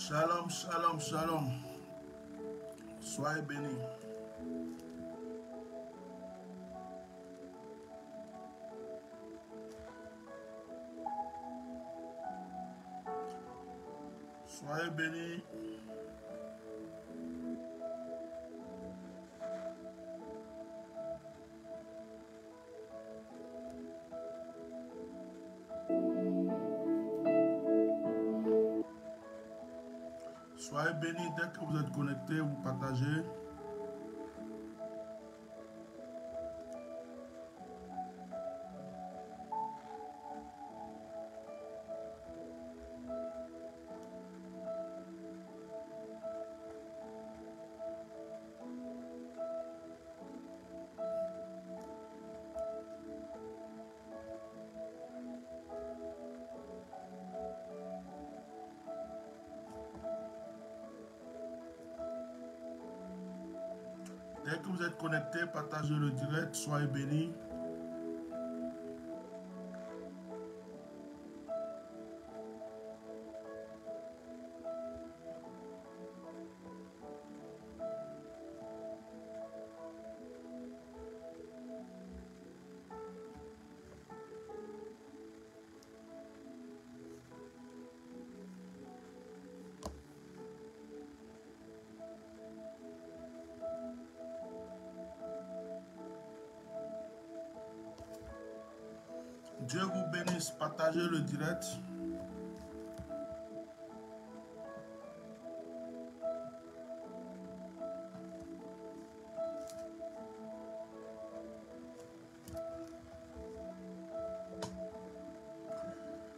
Shalom, shalom, shalom. Soyez bénis. Soyez bénis. Soyez bénis dès que vous êtes connectés, vous partagez. Dès que vous êtes connectés, partagez le direct, soyez bénis. Dieu vous bénisse, partagez le direct.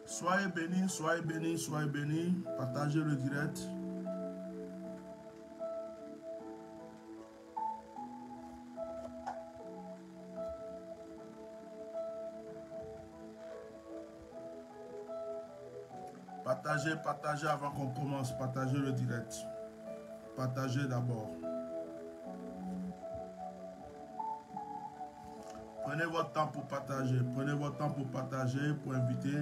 Soyez bénis, soyez bénis, soyez bénis. Partagez le direct. Partagez, partagez avant qu'on commence. Partagez le direct. Partagez d'abord. Prenez votre temps pour partager. Prenez votre temps pour partager, pour inviter.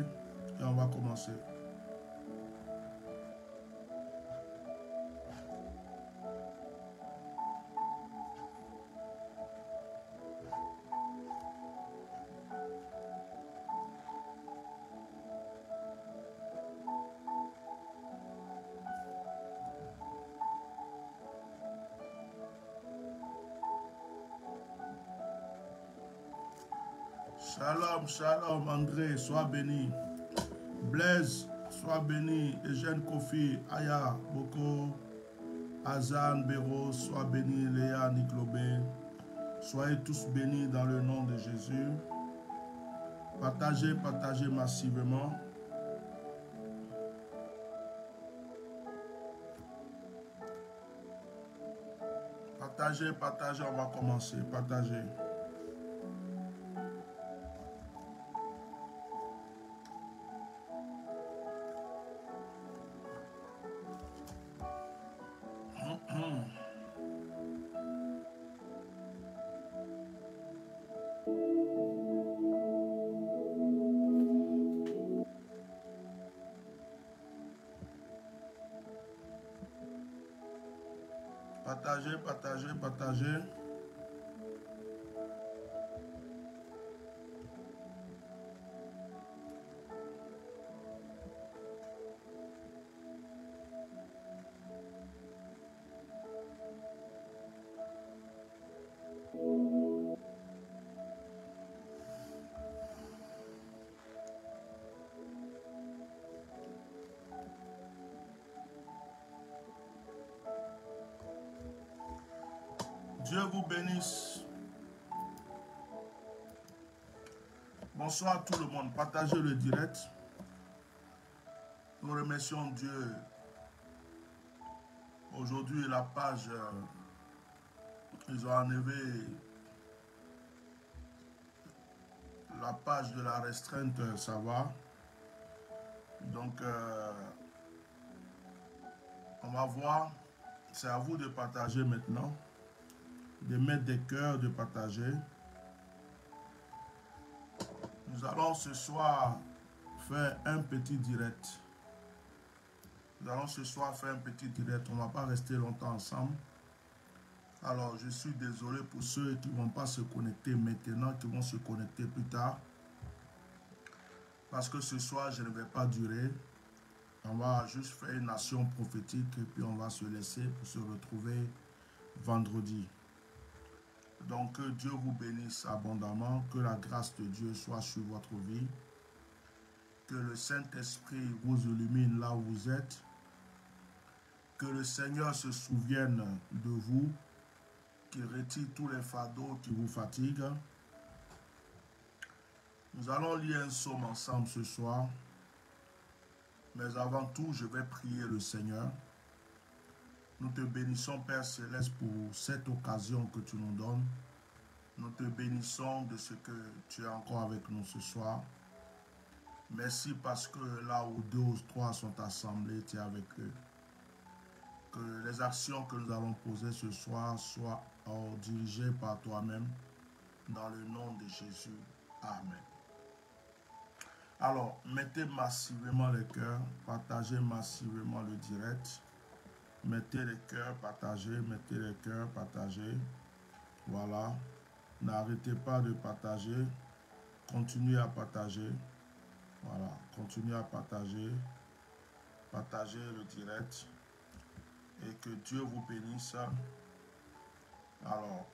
Et on va commencer. Shalom, shalom, André, sois béni. Blaise, sois béni. Eugène Kofi, Aya, Boko, Azan, Béro, sois béni. Léa, Niklobé. Soyez tous bénis dans le nom de Jésus. Partagez, partagez massivement. Partagez, partagez, on va commencer. Partagez. Partagez, partagez, partagez. Dieu vous bénisse. Bonsoir à tout le monde. Partagez le direct. Nous remercions Dieu. Aujourd'hui, la page, ils ont enlevé la page de la restreinte, ça va. Donc, on va voir. C'est à vous de partager maintenant. De mettre des cœurs, de partager. Nous allons ce soir faire un petit direct. Nous allons ce soir faire un petit direct. On ne va pas rester longtemps ensemble. Alors, je suis désolé pour ceux qui ne vont pas se connecter maintenant, qui vont se connecter plus tard. Parce que ce soir, je ne vais pas durer. On va juste faire une action prophétique et puis on va se laisser pour se retrouver vendredi. Donc, que Dieu vous bénisse abondamment, que la grâce de Dieu soit sur votre vie, que le Saint-Esprit vous illumine là où vous êtes, que le Seigneur se souvienne de vous, qu'il retire tous les fardeaux qui vous fatiguent. Nous allons lire un psaume ensemble ce soir. Mais avant tout, je vais prier le Seigneur. Nous te bénissons, Père Céleste, pour cette occasion que tu nous donnes. Nous te bénissons de ce que tu es encore avec nous ce soir. Merci parce que là où 2 ou 3 sont assemblés, tu es avec eux. Que les actions que nous allons poser ce soir soient dirigées par toi-même. Dans le nom de Jésus. Amen. Alors, mettez massivement les cœurs, partagez massivement le direct. Mettez les cœurs, partagez, mettez les cœurs, partagez. Voilà. N'arrêtez pas de partager. Continuez à partager. Voilà. Continuez à partager. Partagez le direct. Et que Dieu vous bénisse. Alors,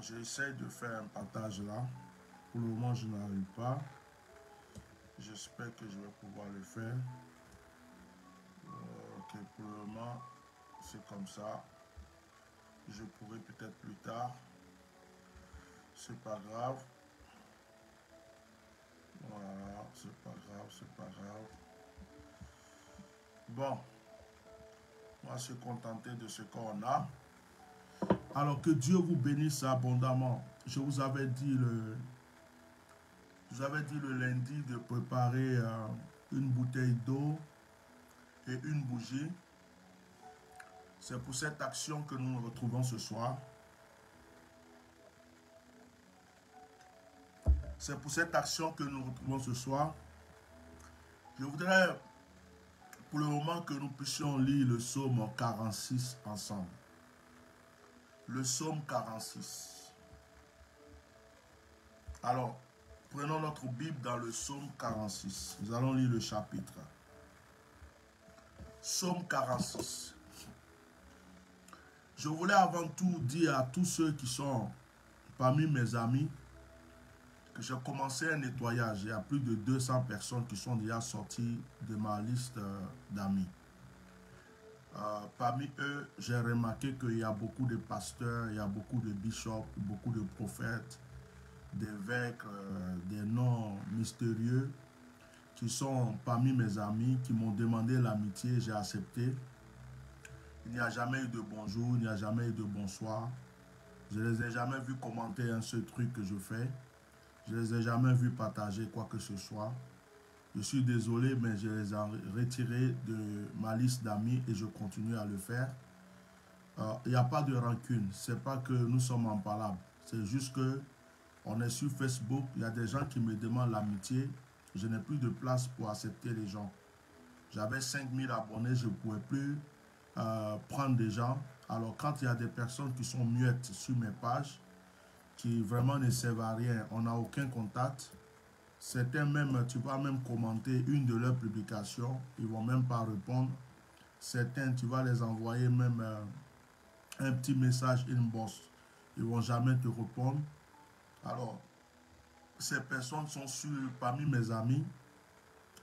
j'essaie de faire un partage là. Pour le moment, je n'arrive pas. J'espère que je vais pouvoir le faire. Ok, pour le moment, c'est comme ça. Je pourrai peut-être plus tard. C'est pas grave. Voilà, c'est pas grave, c'est pas grave. Bon, on va se contenter de ce qu'on a. Alors que Dieu vous bénisse abondamment. Je vous avais dit le lundi de préparer une bouteille d'eau et une bougie. C'est pour cette action que nous nous retrouvons ce soir. C'est pour cette action que nous nous retrouvons ce soir. Je voudrais, pour le moment, que nous puissions lire le psaume 46 ensemble. Le psaume 46. Alors, prenons notre Bible dans le psaume 46. Nous allons lire le chapitre. Psaume 46. Je voulais avant tout dire à tous ceux qui sont parmi mes amis que j'ai commencé un nettoyage. Il y a plus de 200 personnes qui sont déjà sorties de ma liste d'amis. Parmi eux, j'ai remarqué qu'il y a beaucoup de pasteurs, il y a beaucoup de bishops, beaucoup de prophètes, d'évêques, des noms mystérieux qui sont parmi mes amis, qui m'ont demandé l'amitié, j'ai accepté. Il n'y a jamais eu de bonjour, il n'y a jamais eu de bonsoir. Je ne les ai jamais vus commenter un seul truc que je fais. Je ne les ai jamais vus partager quoi que ce soit. Je suis désolé, mais je les ai retirés de ma liste d'amis et je continue à le faire. Il n'y a pas de rancune. Ce n'est pas que nous sommes en palabre. C'est juste que on est sur Facebook. Il y a des gens qui me demandent l'amitié. Je n'ai plus de place pour accepter les gens. J'avais 5000 abonnés, je ne pouvais plus prendre des gens. Alors quand il y a des personnes qui sont muettes sur mes pages, qui vraiment ne servent à rien, on n'a aucun contact. Certains même, tu vas même commenter une de leurs publications, ils ne vont même pas répondre. Certains, tu vas les envoyer même un petit message inbox, ils ne vont jamais te répondre. Alors, ces personnes sont parmi mes amis.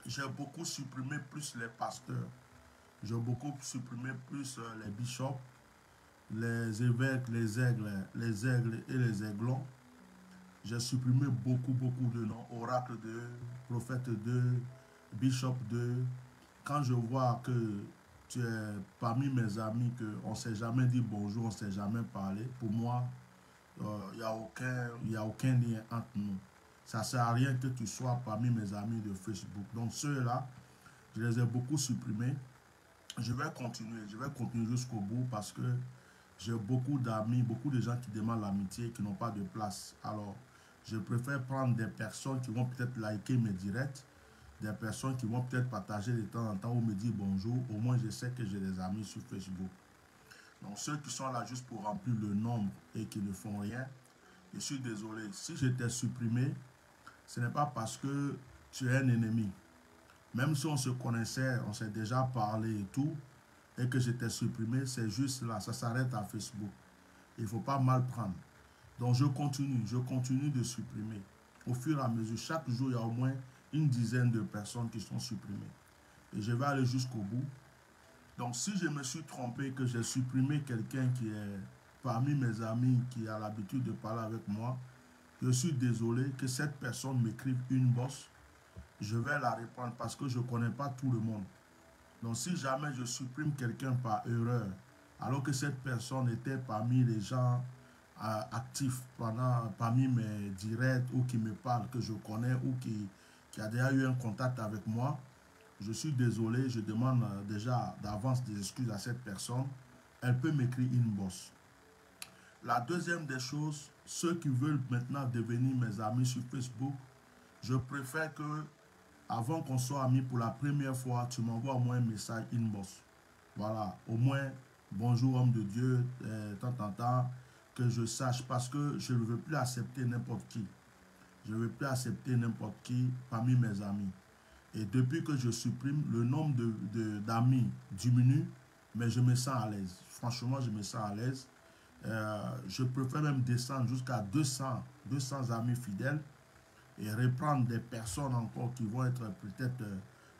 J'ai beaucoup supprimé plus les pasteurs. J'ai beaucoup supprimé plus les bishops, les évêques, les aigles et les aiglons. J'ai supprimé beaucoup de noms. Oracle 2, prophète 2, bishop 2. Quand je vois que tu es parmi mes amis, qu'on ne s'est jamais dit bonjour, on ne s'est jamais parlé, pour moi, il n'y a aucun lien entre nous. Ça ne sert à rien que tu sois parmi mes amis de Facebook. Donc ceux-là, je les ai beaucoup supprimés. Je vais continuer jusqu'au bout parce que j'ai beaucoup d'amis, beaucoup de gens qui demandent l'amitié, qui n'ont pas de place. Alors, je préfère prendre des personnes qui vont peut-être liker mes directs des personnes qui vont peut-être partager de temps en temps ou me dire bonjour. Au moins, je sais que j'ai des amis sur Facebook. Donc, ceux qui sont là juste pour remplir le nombre et qui ne font rien, je suis désolé. Si je t'ai supprimé, ce n'est pas parce que tu es un ennemi. Même si on se connaissait, on s'est déjà parlé et tout, et que je t'ai supprimé, c'est juste là, ça s'arrête à Facebook. Il ne faut pas mal prendre. Donc je continue de supprimer. Au fur et à mesure, chaque jour, il y a au moins une dizaine de personnes qui sont supprimées. Et je vais aller jusqu'au bout. Donc si je me suis trompé, que j'ai supprimé quelqu'un qui est parmi mes amis, qui a l'habitude de parler avec moi, je suis désolé que cette personne m'écrive une bosse. Je vais la répondre parce que je ne connais pas tout le monde. Donc si jamais je supprime quelqu'un par erreur, alors que cette personne était parmi les gens actifs parmi mes directs ou qui me parlent, que je connais ou qui a déjà eu un contact avec moi, je suis désolé, je demande déjà d'avance des excuses à cette personne. Elle peut m'écrire une bosse. La deuxième des choses, ceux qui veulent maintenant devenir mes amis sur Facebook, je préfère que avant qu'on soit amis pour la première fois, tu m'envoies au moins un message inbox. Voilà, au moins, bonjour homme de Dieu, tant, que je sache, parce que je ne veux plus accepter n'importe qui. Je ne veux plus accepter n'importe qui parmi mes amis. Et depuis que je supprime, le nombre d'amis diminue, mais je me sens à l'aise. Franchement, je me sens à l'aise. Je préfère même descendre jusqu'à 200 amis fidèles et reprendre des personnes encore qui vont être peut-être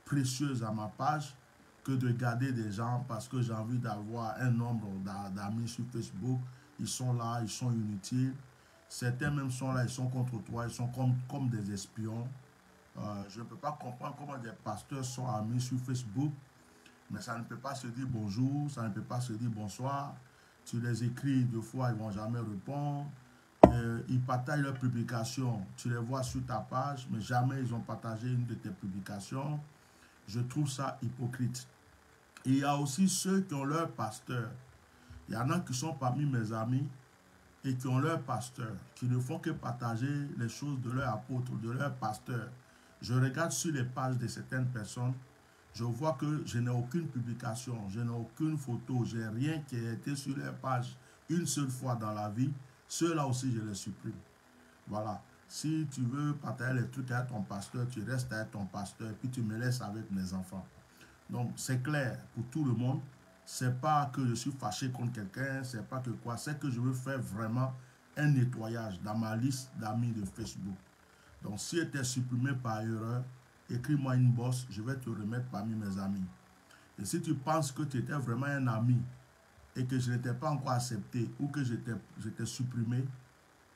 précieuses à ma page que de garder des gens parce que j'ai envie d'avoir un nombre d'amis sur Facebook. Ils sont là, ils sont inutiles. Certains même sont là, ils sont contre toi, ils sont comme des espions. Je ne peux pas comprendre comment des pasteurs sont amis sur Facebook, mais ça ne peut pas se dire bonjour, ça ne peut pas se dire bonsoir. Tu les écris deux fois, ils ne vont jamais répondre. Ils partagent leurs publications, tu les vois sur ta page, mais jamais ils ont partagé une de tes publications. Je trouve ça hypocrite. Et il y a aussi ceux qui ont leur pasteur. Il y en a qui sont parmi mes amis et qui ont leur pasteur, qui ne font que partager les choses de leur apôtre, de leur pasteur. Je regarde sur les pages de certaines personnes, je vois que je n'ai aucune publication, je n'ai aucune photo, je n'ai rien qui a été sur leur page une seule fois dans la vie. Ceux-là aussi, je les supprime. Voilà. Si tu veux partager les trucs avec ton pasteur, tu restes avec ton pasteur et puis tu me laisses avec mes enfants. Donc, c'est clair pour tout le monde. C'est pas que je suis fâché contre quelqu'un, c'est pas que quoi. C'est que je veux faire vraiment un nettoyage dans ma liste d'amis de Facebook. Donc, si tu es supprimé par erreur, écris-moi une bosse, je vais te remettre parmi mes amis. Et si tu penses que tu étais vraiment un ami et que je n'étais pas encore accepté ou que j'étais supprimé,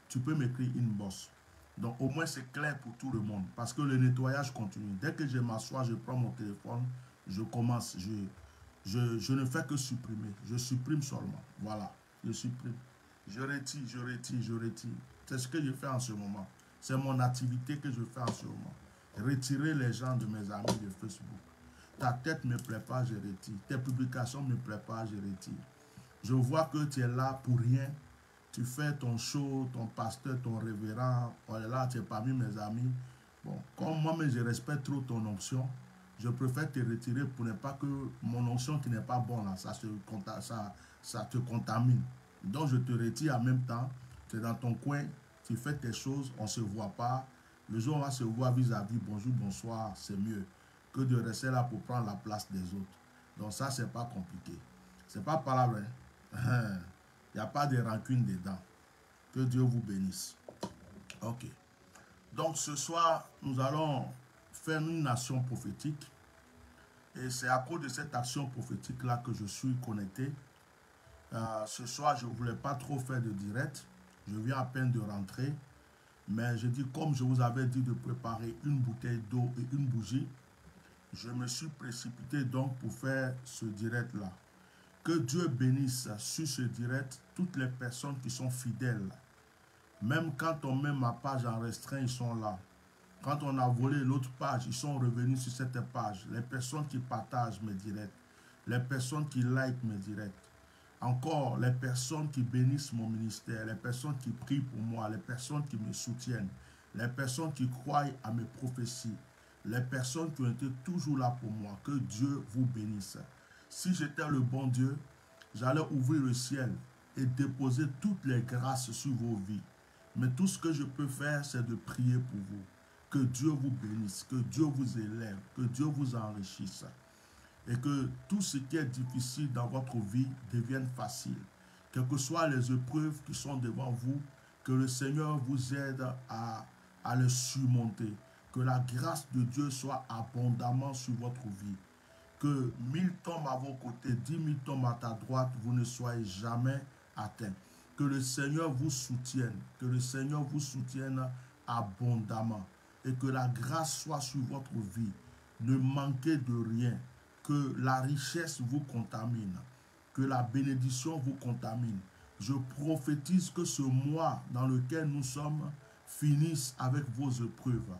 tu peux m'écrire une bosse. Donc au moins c'est clair pour tout le monde parce que le nettoyage continue. Dès que je m'assois, je prends mon téléphone, je commence, je ne fais que supprimer. Je supprime seulement. Voilà, je supprime. Je retire. C'est ce que je fais en ce moment. C'est mon activité que je fais en ce moment. Retirer les gens de mes amis de Facebook. Ta tête ne me plaît pas, je retire. Tes publications ne me plaisent pas, je retire. Je vois que tu es là pour rien. Tu fais ton show, ton pasteur, ton révérend. On est là, tu es parmi mes amis. Bon, comme moi-même je respecte trop ton onction, je préfère te retirer pour ne pas que mon onction qui n'est pas bonne, là, ça te contamine. Donc je te retire en même temps. Tu es dans ton coin, tu fais tes choses, on ne se voit pas. Le jour où on va se voir vis-à-vis, bonjour, bonsoir, c'est mieux que de rester là pour prendre la place des autres. Donc ça, c'est pas compliqué. C'est pas palabre. Hein? Il n'y a pas de rancune dedans. Que Dieu vous bénisse. Ok. Donc ce soir, nous allons faire une action prophétique. Et c'est à cause de cette action prophétique-là que je suis connecté. Ce soir, je ne voulais pas trop faire de direct. Je viens à peine de rentrer. Mais je dis, comme je vous avais dit de préparer une bouteille d'eau et une bougie, je me suis précipité donc pour faire ce direct-là. Que Dieu bénisse sur ce direct toutes les personnes qui sont fidèles. Même quand on met ma page en restreint, ils sont là. Quand on a volé l'autre page, ils sont revenus sur cette page. Les personnes qui partagent mes directs, les personnes qui like mes directs. Encore, les personnes qui bénissent mon ministère, les personnes qui prient pour moi, les personnes qui me soutiennent, les personnes qui croient à mes prophéties, les personnes qui ont été toujours là pour moi. Que Dieu vous bénisse. Si j'étais le bon Dieu, j'allais ouvrir le ciel et déposer toutes les grâces sur vos vies. Mais tout ce que je peux faire, c'est de prier pour vous. Que Dieu vous bénisse, que Dieu vous élève, que Dieu vous enrichisse. Et que tout ce qui est difficile dans votre vie devienne facile. Quelles que soient les épreuves qui sont devant vous, que le Seigneur vous aide à les surmonter. Que la grâce de Dieu soit abondamment sur votre vie. Que 1000 tombent à vos côtés, 10 000 tombent à ta droite, vous ne soyez jamais atteints. Que le Seigneur vous soutienne, que le Seigneur vous soutienne abondamment. Et que la grâce soit sur votre vie. Ne manquez de rien. Que la richesse vous contamine, que la bénédiction vous contamine. Je prophétise que ce mois dans lequel nous sommes finisse avec vos épreuves.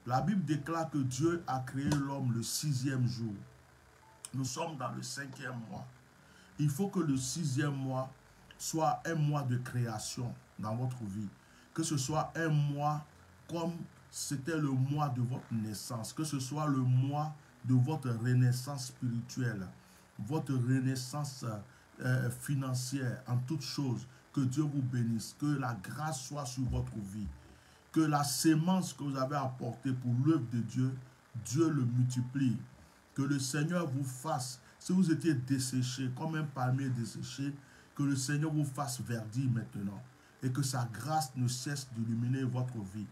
La Bible déclare que Dieu a créé l'homme le 6e jour. Nous sommes dans le 5e mois. Il faut que le 6e mois soit un mois de création dans votre vie. Que ce soit un mois comme c'était le mois de votre naissance. Que ce soit le mois de votre renaissance spirituelle, votre renaissance financière en toutes choses. Que Dieu vous bénisse, que la grâce soit sur votre vie, que la sémence que vous avez apportée pour l'œuvre de Dieu, Dieu le multiplie, que le Seigneur vous fasse, si vous étiez desséché comme un palmier desséché, que le Seigneur vous fasse verdir maintenant et que sa grâce ne cesse d'illuminer votre vie.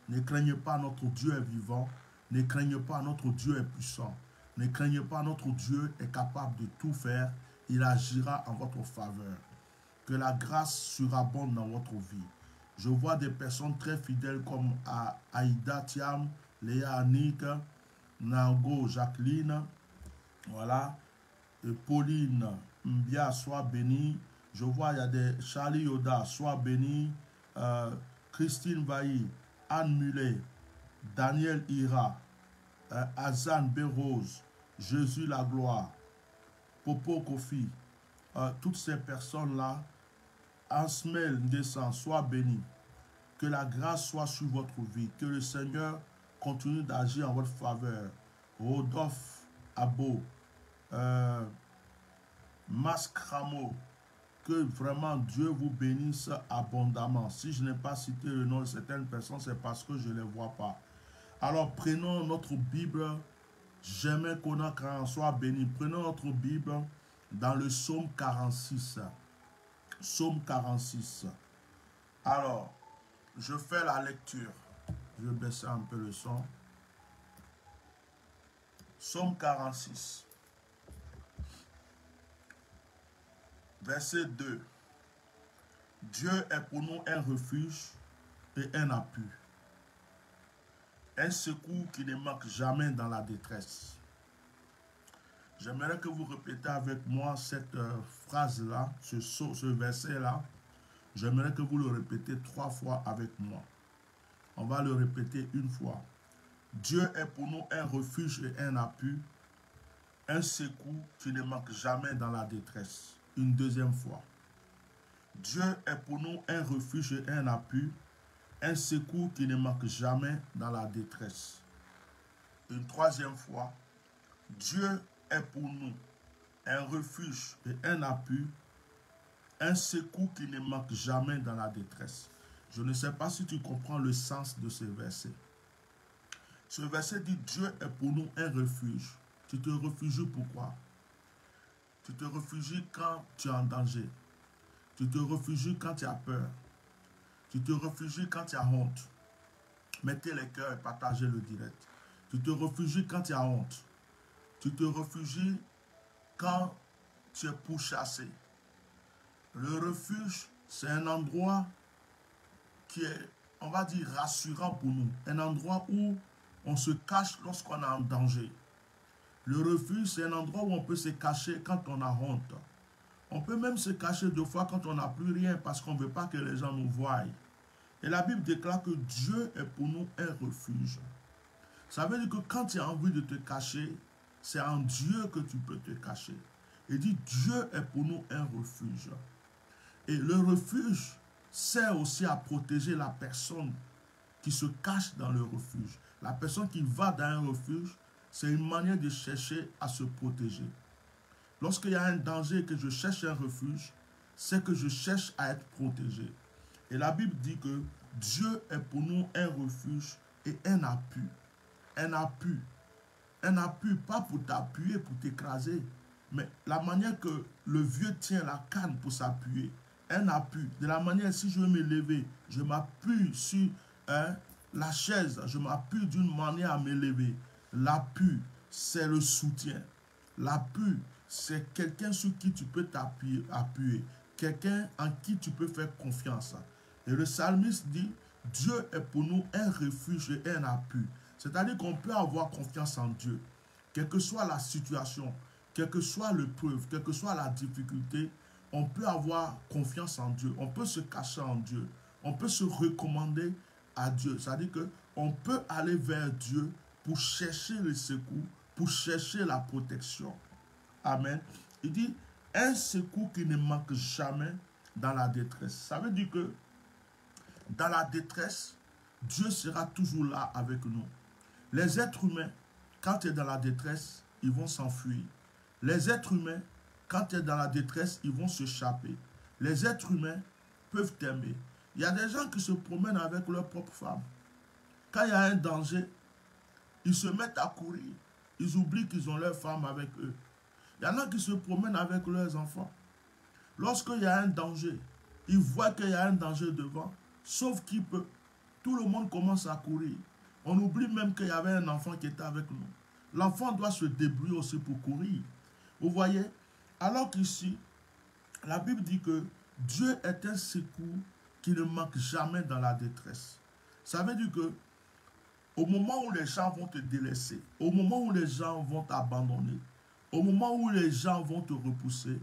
Ne craignez pas, notre Dieu est vivant. Ne craignez pas, notre Dieu est puissant. Ne craignez pas, notre Dieu est capable de tout faire. Il agira en votre faveur. Que la grâce surabonde dans votre vie. Je vois des personnes très fidèles comme Aïda Thiam, Léa Annick, Nango Jacqueline, voilà, et Pauline Mbia, sois bénie. Je vois, il y a des Charlie Yoda, sois bénie, Christine Vailly, Anne Mulet, Daniel Ira, Azan Berose, Jésus la gloire, Popo Kofi, toutes ces personnes-là, Ansmel Ndessan, sois béni. Que la grâce soit sur votre vie, que le Seigneur continue d'agir en votre faveur. Rodolphe Abo, Maskramo, que vraiment Dieu vous bénisse abondamment. Si je n'ai pas cité le nom de certaines personnes, c'est parce que je ne les vois pas. Alors prenons notre Bible, jamais qu'on en soit béni. Prenons notre Bible dans le psaume 46. Psaume 46. Alors, je fais la lecture. Je vais baisser un peu le son. Psaume 46. Verset 2. Dieu est pour nous un refuge et un appui. Un secours qui ne manque jamais dans la détresse. J'aimerais que vous répétez avec moi cette phrase-là, ce verset-là. J'aimerais que vous le répétez 3 fois avec moi. On va le répéter une fois. Dieu est pour nous un refuge et un appui, un secours qui ne manque jamais dans la détresse. Une deuxième fois. Dieu est pour nous un refuge et un appui, un secours qui ne manque jamais dans la détresse. Une troisième fois. Dieu est pour nous un refuge et un appui, un secours qui ne manque jamais dans la détresse. Je ne sais pas si tu comprends le sens de ce verset. Ce verset dit Dieu est pour nous un refuge. Tu te refugies pourquoi? Tu te refugies quand tu es en danger. Tu te refugies quand tu as peur. Tu te refugies quand tu as honte. Mettez les cœurs et partagez le direct. Tu te refugies quand tu as honte. Tu te refugies quand tu es pourchassé. Le refuge, c'est un endroit qui est, on va dire, rassurant pour nous. Un endroit où on se cache lorsqu'on est en danger. Le refuge, c'est un endroit où on peut se cacher quand on a honte. On peut même se cacher 2 fois quand on n'a plus rien parce qu'on ne veut pas que les gens nous voient. Et la Bible déclare que Dieu est pour nous un refuge. Ça veut dire que quand tu as envie de te cacher, c'est en Dieu que tu peux te cacher. Il dit Dieu est pour nous un refuge. Et le refuge sert aussi à protéger la personne qui se cache dans le refuge. La personne qui va dans un refuge, c'est une manière de chercher à se protéger. Lorsqu'il y a un danger et que je cherche un refuge, c'est que je cherche à être protégé. Et la Bible dit que Dieu est pour nous un refuge et un appui. Un appui. Un appui, pas pour t'appuyer, pour t'écraser, mais la manière que le vieux tient la canne pour s'appuyer. Un appui. De la manière, si je veux me lever, je m'appuie sur la chaise, je m'appuie d'une manière à me lever. L'appui, c'est le soutien. L'appui, c'est quelqu'un sur qui tu peux t'appuyer. Quelqu'un en qui tu peux faire confiance. Et le psalmiste dit, Dieu est pour nous un refuge et un appui. C'est-à-dire qu'on peut avoir confiance en Dieu. Quelle que soit la situation, quelle que soit l'épreuve, quelle que soit la difficulté, on peut avoir confiance en Dieu. On peut se cacher en Dieu. On peut se recommander à Dieu. C'est-à-dire qu'on peut aller vers Dieu pour chercher le secours, pour chercher la protection. Amen. Il dit, un secours qui ne manque jamais dans la détresse. Ça veut dire que dans la détresse, Dieu sera toujours là avec nous. Les êtres humains, quand tu es dans la détresse, ils vont s'enfuir. Les êtres humains, quand tu es dans la détresse, ils vont s'échapper. Les êtres humains peuvent t'aimer. Il y a des gens qui se promènent avec leur propre femme. Quand il y a un danger, ils se mettent à courir. Ils oublient qu'ils ont leur femme avec eux. Il y en a qui se promènent avec leurs enfants. Lorsqu'il y a un danger, ils voient qu'il y a un danger devant, sauf qu'il peut. Tout le monde commence à courir. On oublie même qu'il y avait un enfant qui était avec nous. L'enfant doit se débrouiller aussi pour courir. Vous voyez? Alors qu'ici, la Bible dit que Dieu est un secours qui ne manque jamais dans la détresse. Ça veut dire que au moment où les gens vont te délaisser, au moment où les gens vont t'abandonner, au moment où les gens vont te repousser,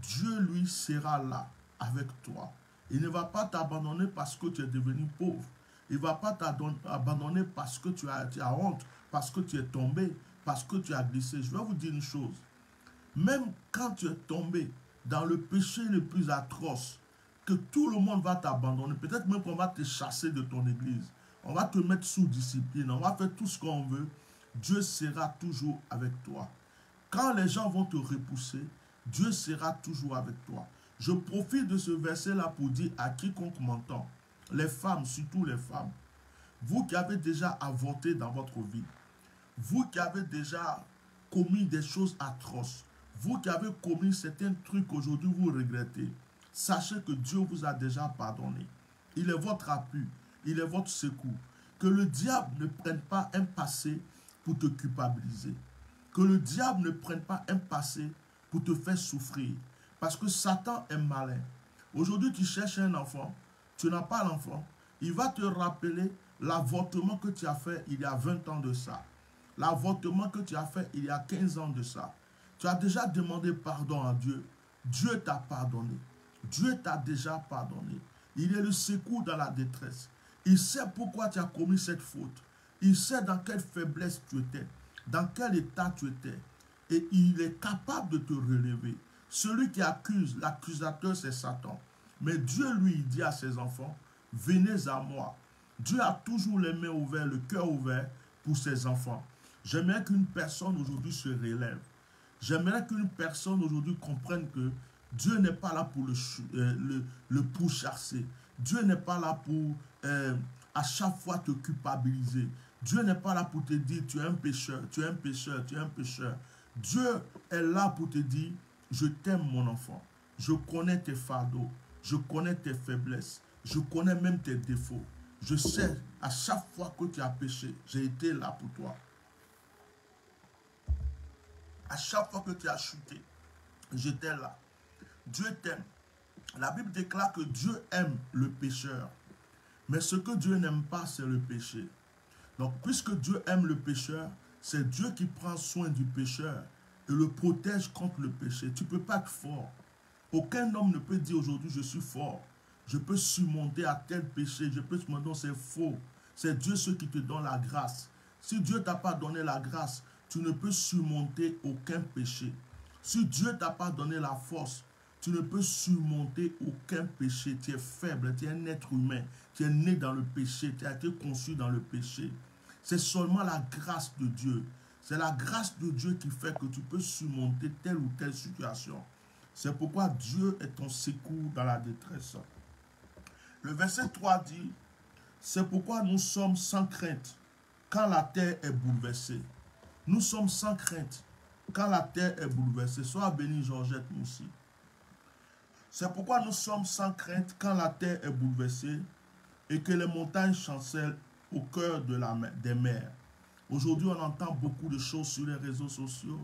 Dieu, lui, sera là avec toi. Il ne va pas t'abandonner parce que tu es devenu pauvre. Il ne va pas t'abandonner parce que tu as honte, parce que tu es tombé, parce que tu as glissé. Je vais vous dire une chose. Même quand tu es tombé dans le péché le plus atroce, que tout le monde va t'abandonner, peut-être même qu'on va te chasser de ton église, on va te mettre sous discipline, on va faire tout ce qu'on veut, Dieu sera toujours avec toi. Quand les gens vont te repousser, Dieu sera toujours avec toi. Je profite de ce verset-là pour dire à quiconque m'entend, les femmes, surtout les femmes, vous qui avez déjà avorté dans votre vie, vous qui avez déjà commis des choses atroces, vous qui avez commis certains trucs qu'aujourd'hui vous regrettez, sachez que Dieu vous a déjà pardonné. Il est votre appui, il est votre secours. Que le diable ne prenne pas un passé pour te culpabiliser. Que le diable ne prenne pas un passé pour te faire souffrir. Parce que Satan est malin. Aujourd'hui, tu cherches un enfant, tu n'as pas l'enfant. Il va te rappeler l'avortement que tu as fait il y a 20 ans de ça. L'avortement que tu as fait il y a 15 ans de ça. Tu as déjà demandé pardon à Dieu. Dieu t'a pardonné. Dieu t'a déjà pardonné. Il est le secours dans la détresse. Il sait pourquoi tu as commis cette faute. Il sait dans quelle faiblesse tu étais, dans quel état tu étais. Et il est capable de te relever. Celui qui accuse, l'accusateur, c'est Satan. Mais Dieu, lui, dit à ses enfants, venez à moi. Dieu a toujours les mains ouvertes, le cœur ouvert pour ses enfants. J'aimerais qu'une personne aujourd'hui se relève. J'aimerais qu'une personne aujourd'hui comprenne que Dieu n'est pas là pour le pourchasser. Dieu n'est pas là pour à chaque fois te culpabiliser. Dieu n'est pas là pour te dire tu es un pécheur, tu es un pécheur, tu es un pécheur. Dieu est là pour te dire je t'aime mon enfant. Je connais tes fardeaux, je connais tes faiblesses, je connais même tes défauts. Je sais à chaque fois que tu as péché, j'ai été là pour toi. À chaque fois que tu as chuté, j'étais là. Dieu t'aime. La Bible déclare que Dieu aime le pécheur. Mais ce que Dieu n'aime pas, c'est le péché. Donc, puisque Dieu aime le pécheur, c'est Dieu qui prend soin du pécheur et le protège contre le péché. Tu ne peux pas être fort. Aucun homme ne peut dire aujourd'hui, je suis fort. Je peux surmonter à tel péché. Je peux surmonter, non, c'est faux. C'est Dieu ce qui te donne la grâce. Si Dieu ne t'a pas donné la grâce, tu ne peux surmonter aucun péché. Si Dieu ne t'a pas donné la force, tu ne peux surmonter aucun péché. Tu es faible, tu es un être humain. Tu es né dans le péché, tu as été conçu dans le péché. C'est seulement la grâce de Dieu. C'est la grâce de Dieu qui fait que tu peux surmonter telle ou telle situation. C'est pourquoi Dieu est ton secours dans la détresse. Le verset 3 dit, c'est pourquoi nous sommes sans crainte quand la terre est bouleversée. Nous sommes sans crainte quand la terre est bouleversée. Sois béni, Georgette Moussi. C'est pourquoi nous sommes sans crainte quand la terre est bouleversée et que les montagnes chancellent au cœur des mers. Aujourd'hui, on entend beaucoup de choses sur les réseaux sociaux.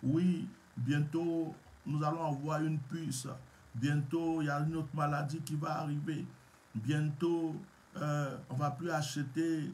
Oui, bientôt, nous allons avoir une puce. Bientôt, il y a une autre maladie qui va arriver. Bientôt, on ne va plus acheter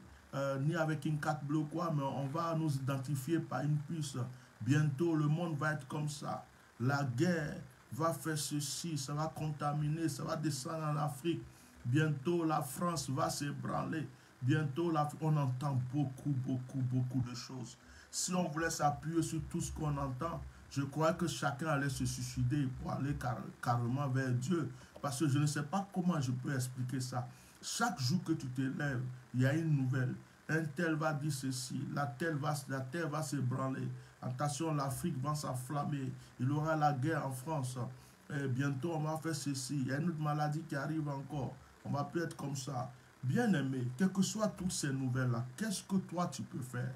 ni avec une carte bleue quoi, mais on va nous identifier par une puce. Bientôt, le monde va être comme ça. La guerre va faire ceci, ça va contaminer, ça va descendre en Afrique. Bientôt, la France va s'ébranler. Bientôt, on entend beaucoup de choses. Si on voulait s'appuyer sur tout ce qu'on entend, je crois que chacun allait se suicider pour aller carrément vers Dieu. Parce que je ne sais pas comment je peux expliquer ça. Chaque jour que tu te lèves, il y a une nouvelle. Un tel va dire ceci, la terre va s'ébranler. Attention, l'Afrique va s'enflammer. Il y aura la guerre en France. Et bientôt, on va faire ceci. Il y a une autre maladie qui arrive encore. On va plus être comme ça. Bien-aimé, quelles que soient toutes ces nouvelles-là, qu'est-ce que toi tu peux faire?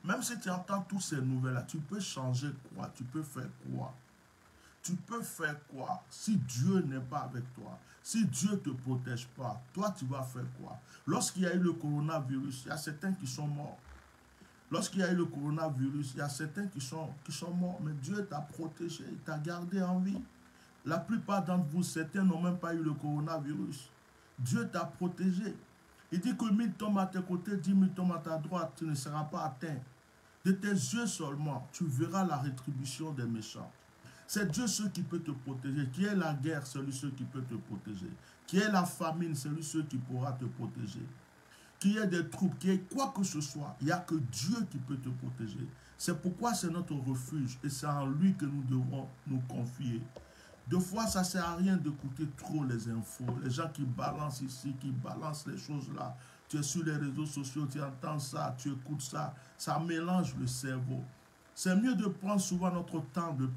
Même si tu entends toutes ces nouvelles-là, tu peux changer quoi? Tu peux faire quoi? Tu peux faire quoi? Si Dieu n'est pas avec toi, si Dieu ne te protège pas, toi tu vas faire quoi? Lorsqu'il y a eu le coronavirus, il y a certains qui sont morts. Lorsqu'il y a eu le coronavirus, il y a certains qui sont morts, mais Dieu t'a protégé, il t'a gardé en vie. La plupart d'entre vous, certains n'ont même pas eu le coronavirus. Dieu t'a protégé. Il dit que 1000 tombent à tes côtés, 10 000 tombent à ta droite, tu ne seras pas atteint. De tes yeux seulement, tu verras la rétribution des méchants. C'est Dieu seul qui peut te protéger. Qui est la guerre, c'est lui seul qui peut te protéger. Qui est la famine, c'est lui seul qui pourra te protéger. Qui est des troubles, qui est quoi que ce soit, il n'y a que Dieu qui peut te protéger. C'est pourquoi c'est notre refuge et c'est en lui que nous devons nous confier. Deux fois, ça ne sert à rien d'écouter trop les infos. Les gens qui balancent ici, qui balancent les choses là. Tu es sur les réseaux sociaux, tu entends ça, tu écoutes ça. Ça mélange le cerveau. C'est mieux de prendre souvent notre temps de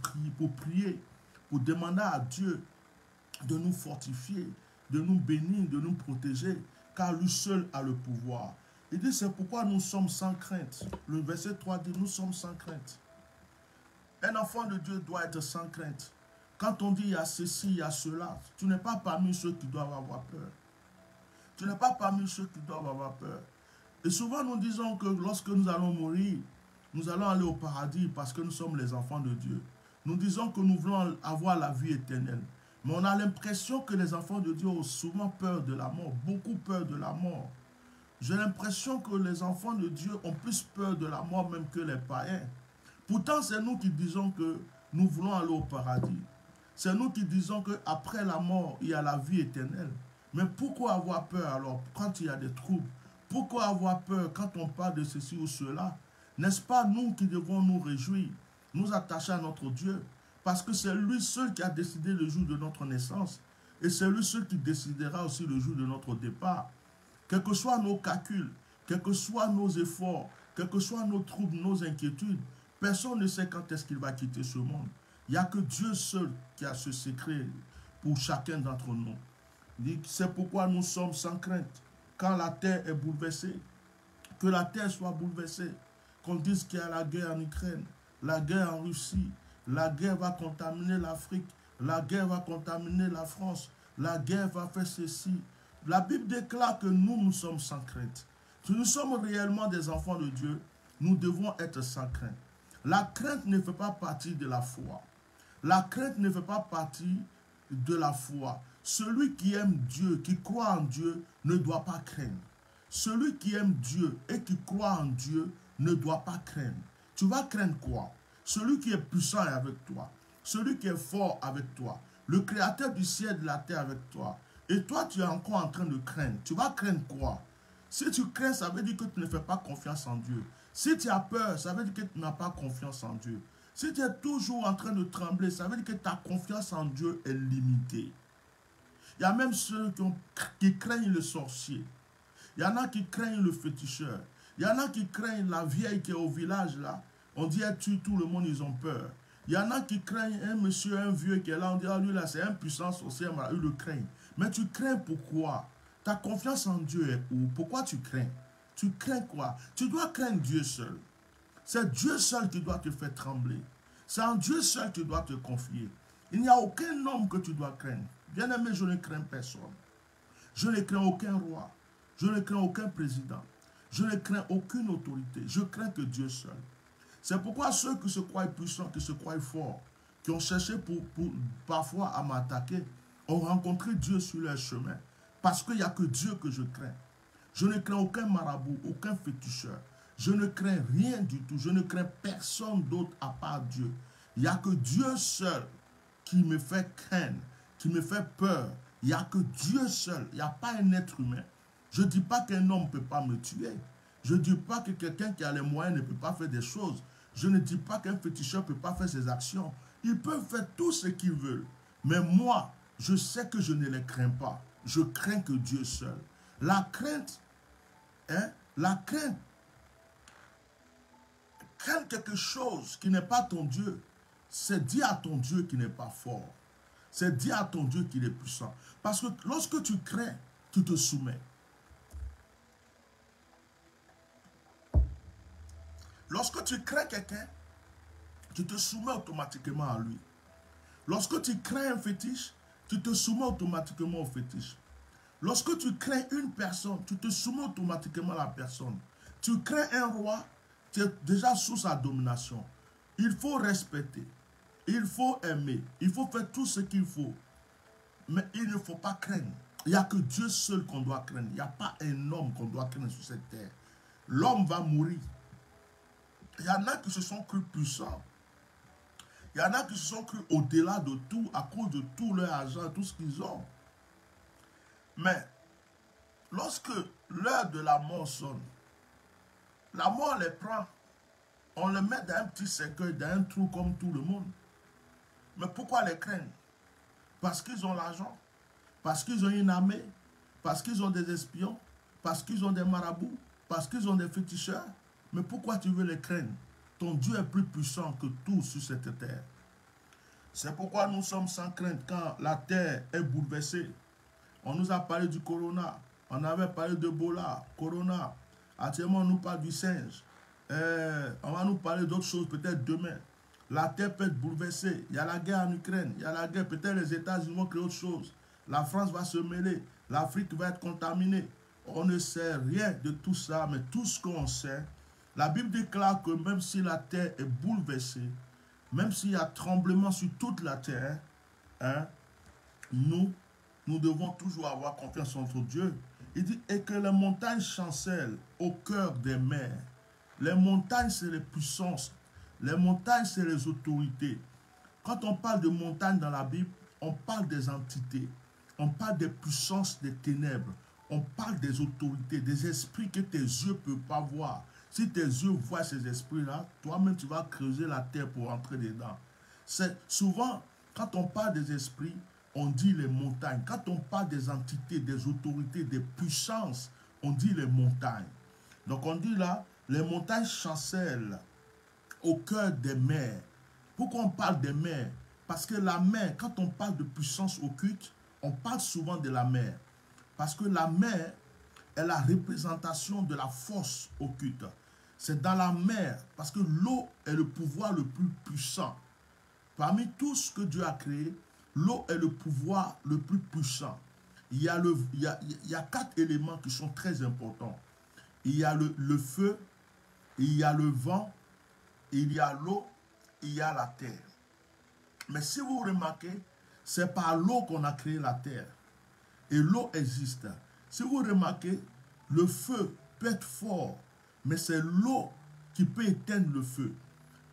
prier, pour demander à Dieu de nous fortifier, de nous bénir, de nous protéger, car lui seul a le pouvoir. Il dit, c'est pourquoi nous sommes sans crainte. Le verset 3 dit, nous sommes sans crainte. Un enfant de Dieu doit être sans crainte. Quand on dit il y a ceci, il y a cela, tu n'es pas parmi ceux qui doivent avoir peur. Tu n'es pas parmi ceux qui doivent avoir peur. Et souvent nous disons que lorsque nous allons mourir, nous allons aller au paradis parce que nous sommes les enfants de Dieu. Nous disons que nous voulons avoir la vie éternelle. Mais on a l'impression que les enfants de Dieu ont souvent peur de la mort, beaucoup peur de la mort. J'ai l'impression que les enfants de Dieu ont plus peur de la mort même que les païens. Pourtant, c'est nous qui disons que nous voulons aller au paradis. C'est nous qui disons qu'après la mort, il y a la vie éternelle. Mais pourquoi avoir peur alors quand il y a des troubles? Pourquoi avoir peur quand on parle de ceci ou cela? N'est-ce pas nous qui devons nous réjouir, nous attacher à notre Dieu? Parce que c'est lui seul qui a décidé le jour de notre naissance. Et c'est lui seul qui décidera aussi le jour de notre départ. Quels que soient nos calculs, quels que soient nos efforts, quels que soient nos troubles, nos inquiétudes, personne ne sait quand est-ce qu'il va quitter ce monde. Il n'y a que Dieu seul qui a ce secret pour chacun d'entre nous. C'est pourquoi nous sommes sans crainte. Quand la terre est bouleversée, que la terre soit bouleversée, qu'on dise qu'il y a la guerre en Ukraine, la guerre en Russie, la guerre va contaminer l'Afrique, la guerre va contaminer la France, la guerre va faire ceci. La Bible déclare que nous sommes sans crainte. Si nous sommes réellement des enfants de Dieu, nous devons être sans crainte. La crainte ne fait pas partie de la foi. La crainte ne fait pas partie de la foi. Celui qui aime Dieu, qui croit en Dieu, ne doit pas craindre. Celui qui aime Dieu et qui croit en Dieu ne doit pas craindre. Tu vas craindre quoi? Celui qui est puissant est avec toi. Celui qui est fort avec toi. Le créateur du ciel et de la terre avec toi. Et toi, tu es encore en train de craindre. Tu vas craindre quoi? Si tu crains, ça veut dire que tu ne fais pas confiance en Dieu. Si tu as peur, ça veut dire que tu n'as pas confiance en Dieu. Si tu es toujours en train de trembler, ça veut dire que ta confiance en Dieu est limitée. Il y a même ceux qui craignent le sorcier. Il y en a qui craignent le féticheur. Il y en a qui craignent la vieille qui est au village là. On dit elle tue tout le monde, ils ont peur. Il y en a qui craignent un monsieur, un vieux qui est là. On dit, ah, lui là, c'est un puissant sorcier, ils le craignent. Mais tu crains pourquoi? Ta confiance en Dieu est où? Pourquoi tu crains? Tu crains quoi? Tu dois craindre Dieu seul. C'est Dieu seul qui doit te faire trembler. C'est en Dieu seul que tu dois te confier. Il n'y a aucun homme que tu dois craindre. Bien-aimé, je ne crains personne. Je ne crains aucun roi. Je ne crains aucun président. Je ne crains aucune autorité. Je crains que Dieu seul. C'est pourquoi ceux qui se croient puissants, qui se croient forts, qui ont cherché parfois à m'attaquer, ont rencontré Dieu sur leur chemin. Parce qu'il n'y a que Dieu que je crains. Je ne crains aucun marabout, aucun féticheur. Je ne crains rien du tout. Je ne crains personne d'autre à part Dieu. Il n'y a que Dieu seul qui me fait craindre, qui me fait peur. Il n'y a que Dieu seul. Il n'y a pas un être humain. Je ne dis pas qu'un homme ne peut pas me tuer. Je ne dis pas que quelqu'un qui a les moyens ne peut pas faire des choses. Je ne dis pas qu'un féticheur ne peut pas faire ses actions. Ils peuvent faire tout ce qu'ils veulent. Mais moi, je sais que je ne les crains pas. Je crains que Dieu seul. La crainte, craindre quelque chose qui n'est pas ton Dieu, c'est dire à ton Dieu qu'il n'est pas fort. C'est dire à ton Dieu qu'il est puissant. Parce que lorsque tu crains, tu te soumets. Lorsque tu crains quelqu'un, tu te soumets automatiquement à lui. Lorsque tu crains un fétiche, tu te soumets automatiquement au fétiche. Lorsque tu crains une personne, tu te soumets automatiquement à la personne. Tu crains un roi, tu es déjà sous sa domination. Il faut respecter, il faut aimer, il faut faire tout ce qu'il faut. Mais il ne faut pas craindre. Il n'y a que Dieu seul qu'on doit craindre. Il n'y a pas un homme qu'on doit craindre sur cette terre. L'homme va mourir. Il y en a qui se sont crus puissants. Il y en a qui se sont crus au-delà de tout à cause de tout leur argent, tout ce qu'ils ont. Mais lorsque l'heure de la mort sonne, la mort les prend. On les met dans un petit cercueil, dans un trou comme tout le monde. Mais pourquoi les craindre? Parce qu'ils ont l'argent, parce qu'ils ont une armée, parce qu'ils ont des espions, parce qu'ils ont des marabouts, parce qu'ils ont des féticheurs. Mais pourquoi tu veux les craindre? Ton Dieu est plus puissant que tout sur cette terre. C'est pourquoi nous sommes sans crainte quand la terre est bouleversée. On nous a parlé du corona, on avait parlé de Ebola, corona. Actuellement, on nous parle du singe. On va nous parler d'autres choses peut-être demain. La terre peut être bouleversée. Il y a la guerre en Ukraine, il y a la guerre. Peut-être les États-Unis vont créer autre chose. La France va se mêler. L'Afrique va être contaminée. On ne sait rien de tout ça, mais tout ce qu'on sait, la Bible déclare que même si la terre est bouleversée, même s'il y a tremblement sur toute la terre, nous devons toujours avoir confiance en notre Dieu. Il dit, et que les montagnes chancellent au cœur des mers. Les montagnes, c'est les puissances. Les montagnes, c'est les autorités. Quand on parle de montagnes dans la Bible, on parle des entités. On parle des puissances des ténèbres. On parle des autorités, des esprits que tes yeux ne peuvent pas voir. Si tes yeux voient ces esprits-là, toi-même, tu vas creuser la terre pour entrer dedans. C'est souvent, quand on parle des esprits, on dit les montagnes. Quand on parle des entités, des autorités, des puissances, on dit les montagnes. Donc on dit là, les montagnes chancellent au cœur des mers. Pourquoi on parle des mers? Parce que la mer, quand on parle de puissance occulte, on parle souvent de la mer. Parce que la mer est la représentation de la force occulte. C'est dans la mer, parce que l'eau est le pouvoir le plus puissant. Parmi tout ce que Dieu a créé, l'eau est le pouvoir le plus puissant. Il y a 4 éléments qui sont très importants. Il y a le feu, il y a le vent, il y a l'eau, il y a la terre. Mais si vous remarquez, c'est par l'eau qu'on a créé la terre. Et l'eau existe. Si vous remarquez, le feu peut être fort, mais c'est l'eau qui peut éteindre le feu.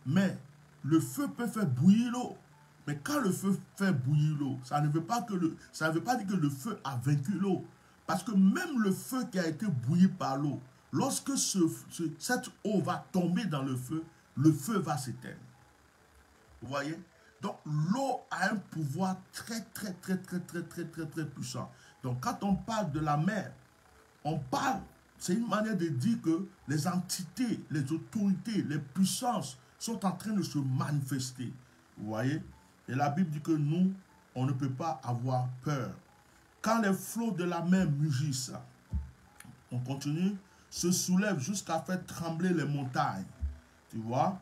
Mais le feu peut faire bouillir l'eau. Mais quand le feu fait bouillir l'eau, ça ne veut pas dire que le feu a vaincu l'eau. Parce que même le feu qui a été bouilli par l'eau, lorsque cette eau va tomber dans le feu va s'éteindre. Vous voyez? Donc l'eau a un pouvoir très puissant. Donc quand on parle de la mer, on parle c'est une manière de dire que les entités, les autorités, les puissances sont en train de se manifester. Vous voyez? Et la Bible dit que nous, on ne peut pas avoir peur. Quand les flots de la mer mugissent, on continue, se soulèvent jusqu'à faire trembler les montagnes. Tu vois?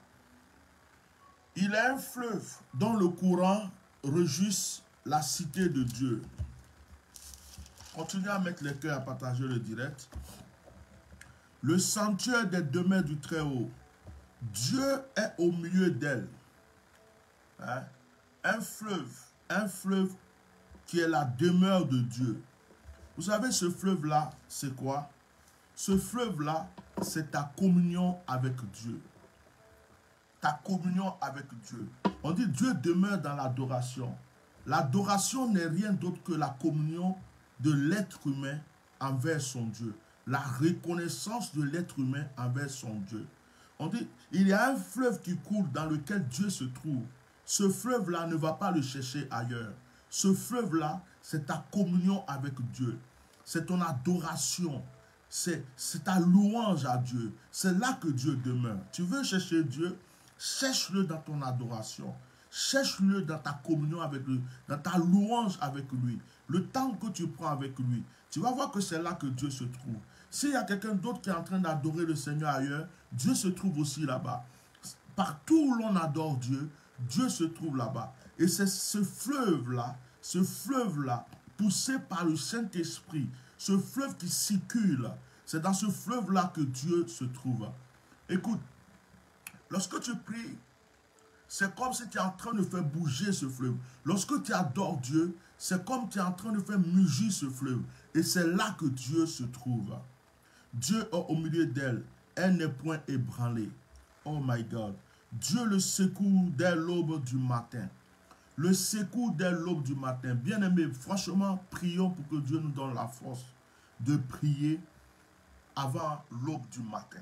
Il est un fleuve dont le courant réjouisse la cité de Dieu. Continuez à mettre les cœurs à partager le direct. Le sanctuaire des demeures du Très-Haut. Dieu est au milieu d'elle. Hein? Un fleuve qui est la demeure de Dieu. Vous savez, ce fleuve-là, c'est quoi? Ce fleuve-là, c'est ta communion avec Dieu. Ta communion avec Dieu. On dit Dieu demeure dans l'adoration. L'adoration n'est rien d'autre que la communion de l'être humain envers son Dieu. La reconnaissance de l'être humain envers son Dieu. On dit, il y a un fleuve qui coule dans lequel Dieu se trouve. Ce fleuve-là ne va pas le chercher ailleurs. Ce fleuve-là, c'est ta communion avec Dieu. C'est ton adoration. C'est ta louange à Dieu. C'est là que Dieu demeure. Tu veux chercher Dieu, cherche-le dans ton adoration. Cherche-le dans ta communion avec lui, dans ta louange avec lui. Le temps que tu prends avec lui, tu vas voir que c'est là que Dieu se trouve. S'il y a quelqu'un d'autre qui est en train d'adorer le Seigneur ailleurs, Dieu se trouve aussi là-bas. Partout où l'on adore Dieu, Dieu se trouve là-bas. Et c'est ce fleuve-là, poussé par le Saint-Esprit, ce fleuve qui circule, c'est dans ce fleuve-là que Dieu se trouve. Écoute, lorsque tu pries, c'est comme si tu es en train de faire bouger ce fleuve. Lorsque tu adores Dieu, c'est comme si tu es en train de faire mugir ce fleuve. Et c'est là que Dieu se trouve. Dieu est au milieu d'elle. Elle n'est point ébranlée. Oh my God. Dieu le secoue dès l'aube du matin. Le secoue dès l'aube du matin. Bien-aimés, franchement, prions pour que Dieu nous donne la force de prier avant l'aube du matin.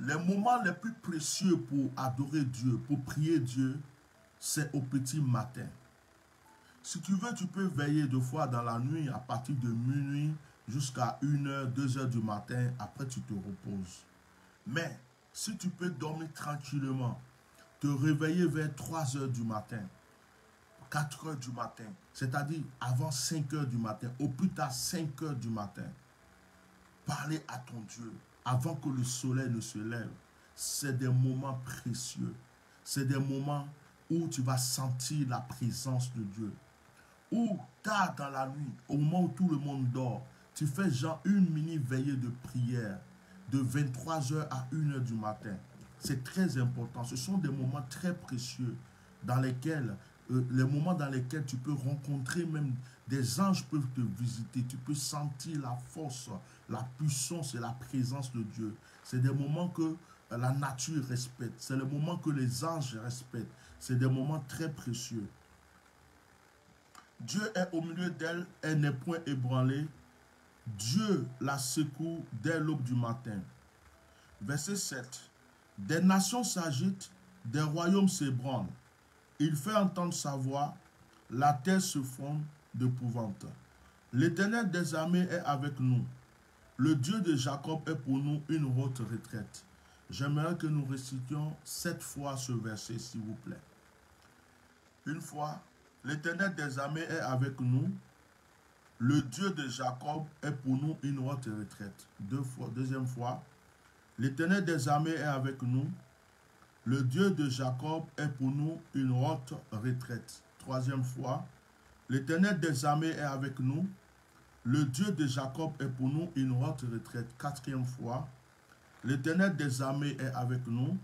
Les moments les plus précieux pour adorer Dieu, pour prier Dieu, c'est au petit matin. Si tu veux, tu peux veiller 2 fois dans la nuit à partir de minuit jusqu'à 1h, 2h du matin. Après, tu te reposes. Mais si tu peux dormir tranquillement, te réveiller vers 3h du matin, 4h du matin, c'est-à-dire avant 5h du matin, au plus tard 5h du matin, parler à ton Dieu avant que le soleil ne se lève, c'est des moments précieux. C'est des moments où tu vas sentir la présence de Dieu. Ou tard dans la nuit, au moment où tout le monde dort, tu fais genre une mini veillée de prière de 23h à 1h du matin. C'est très important. Ce sont des moments très précieux dans lesquels, les moments dans lesquels tu peux rencontrer même des anges peuvent te visiter. Tu peux sentir la force, la puissance et la présence de Dieu. C'est des moments que la nature respecte. C'est le moment que les anges respectent. C'est des moments très précieux. Dieu est au milieu d'elle, elle n'est point ébranlée. Dieu la secoue dès l'aube du matin. Verset 7. Des nations s'agitent, des royaumes s'ébranlent. Il fait entendre sa voix, la terre se fonde d'épouvante. L'Éternel des armées est avec nous. Le Dieu de Jacob est pour nous une haute retraite. J'aimerais que nous récitions 7 fois ce verset, s'il vous plaît. Une fois, l'Éternel des armées est avec nous. Le Dieu de Jacob est pour nous une haute retraite. 2 fois. Deuxième fois, l'Éternel des armées est avec nous. Le Dieu de Jacob est pour nous une haute retraite. 3e fois, l'Éternel des armées est avec nous. Le Dieu de Jacob est pour nous une haute retraite. 4e fois, l'Éternel des armées est avec nous.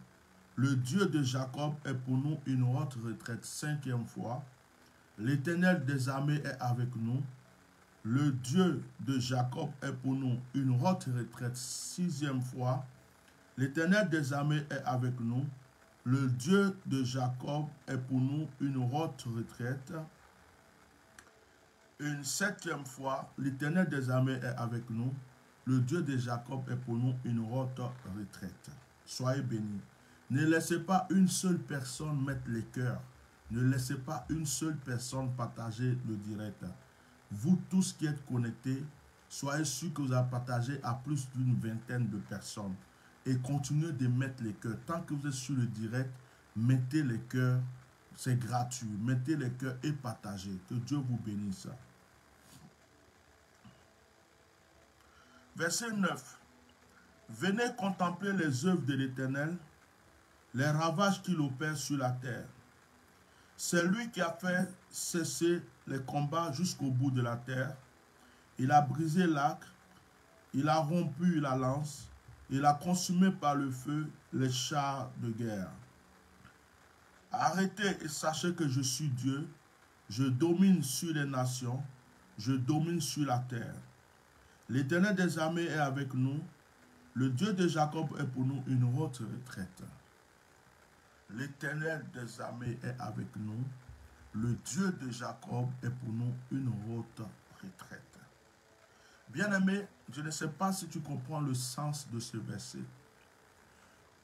Le Dieu de Jacob est pour nous une haute retraite. 5e fois, l'Éternel des armées est avec nous. Le Dieu de Jacob est pour nous une haute retraite. 6e fois, l'Éternel des armées est avec nous. Le Dieu de Jacob est pour nous une haute retraite. Une 7e fois, l'Éternel des armées est avec nous. Le Dieu de Jacob est pour nous une haute retraite. Soyez bénis. Ne laissez pas une seule personne mettre les cœurs. Ne laissez pas une seule personne partager le direct. Vous tous qui êtes connectés, soyez sûr que vous avez partagé à plus d'une vingtaine de personnes. Et continuez de mettre les cœurs. Tant que vous êtes sur le direct, mettez les cœurs. C'est gratuit. Mettez les cœurs et partagez. Que Dieu vous bénisse. Verset 9. Venez contempler les œuvres de l'Éternel, les ravages qu'il opère sur la terre. C'est lui qui a fait cesser les combats jusqu'au bout de la terre. Il a brisé l'arc, il a rompu la lance, il a consumé par le feu les chars de guerre. Arrêtez et sachez que je suis Dieu, je domine sur les nations, je domine sur la terre. L'Éternel des armées est avec nous, le Dieu de Jacob est pour nous une haute retraite. L'Éternel des armées est avec nous, le Dieu de Jacob est pour nous une haute retraite. Bien-aimé, je ne sais pas si tu comprends le sens de ce verset.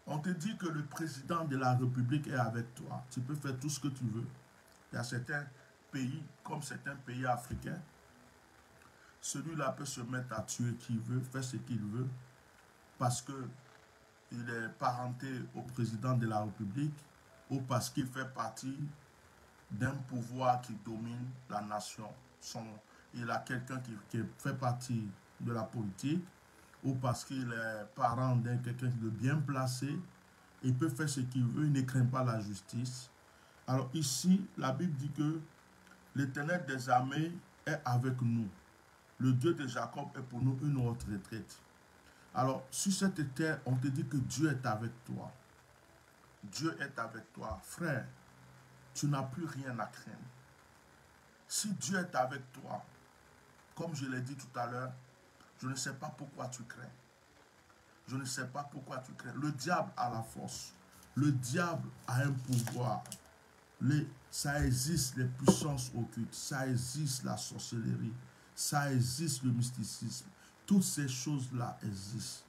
On te dit que le président de la République est avec toi. Tu peux faire tout ce que tu veux. Il y a certains pays, comme certains pays africains, celui-là peut se mettre à tuer qui veut, faire ce qu'il veut, parce qu'il est parenté au président de la République ou parce qu'il fait partie d'un pouvoir qui domine la nation. Il a quelqu'un qui fait partie de la politique ou parce qu'il est parent d'un quelqu'un de bien placé. Il peut faire ce qu'il veut, il ne craint pas la justice. Alors ici, la Bible dit que l'Éternel des armées est avec nous. Le Dieu de Jacob est pour nous une autre retraite. Alors, sur cette terre, on te dit que Dieu est avec toi. Dieu est avec toi. Frère, tu n'as plus rien à craindre. Si Dieu est avec toi, comme je l'ai dit tout à l'heure, je ne sais pas pourquoi tu crains. Je ne sais pas pourquoi tu crains. Le diable a la force. Le diable a un pouvoir. Ça existe les puissances occultes. Ça existe la sorcellerie. Ça existe le mysticisme. Toutes ces choses-là existent.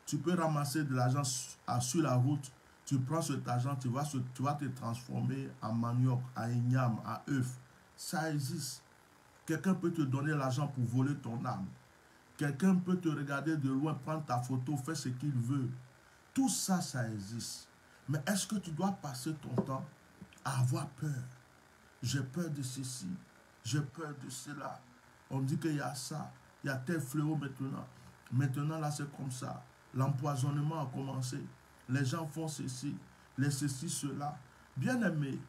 Tu peux ramasser de l'argent sur la route. Tu prends cet argent, tu vas te transformer en manioc, en igname, en œuf. Ça existe. Quelqu'un peut te donner l'argent pour voler ton âme. Quelqu'un peut te regarder de loin, prendre ta photo, faire ce qu'il veut. Tout ça, ça existe. Mais est-ce que tu dois passer ton temps à avoir peur? J'ai peur de ceci. J'ai peur de cela. On dit qu'il y a ça. Il y a tel fléau maintenant. Maintenant, là, c'est comme ça. L'empoisonnement a commencé. Les gens font ceci, cela. Bien-aimé,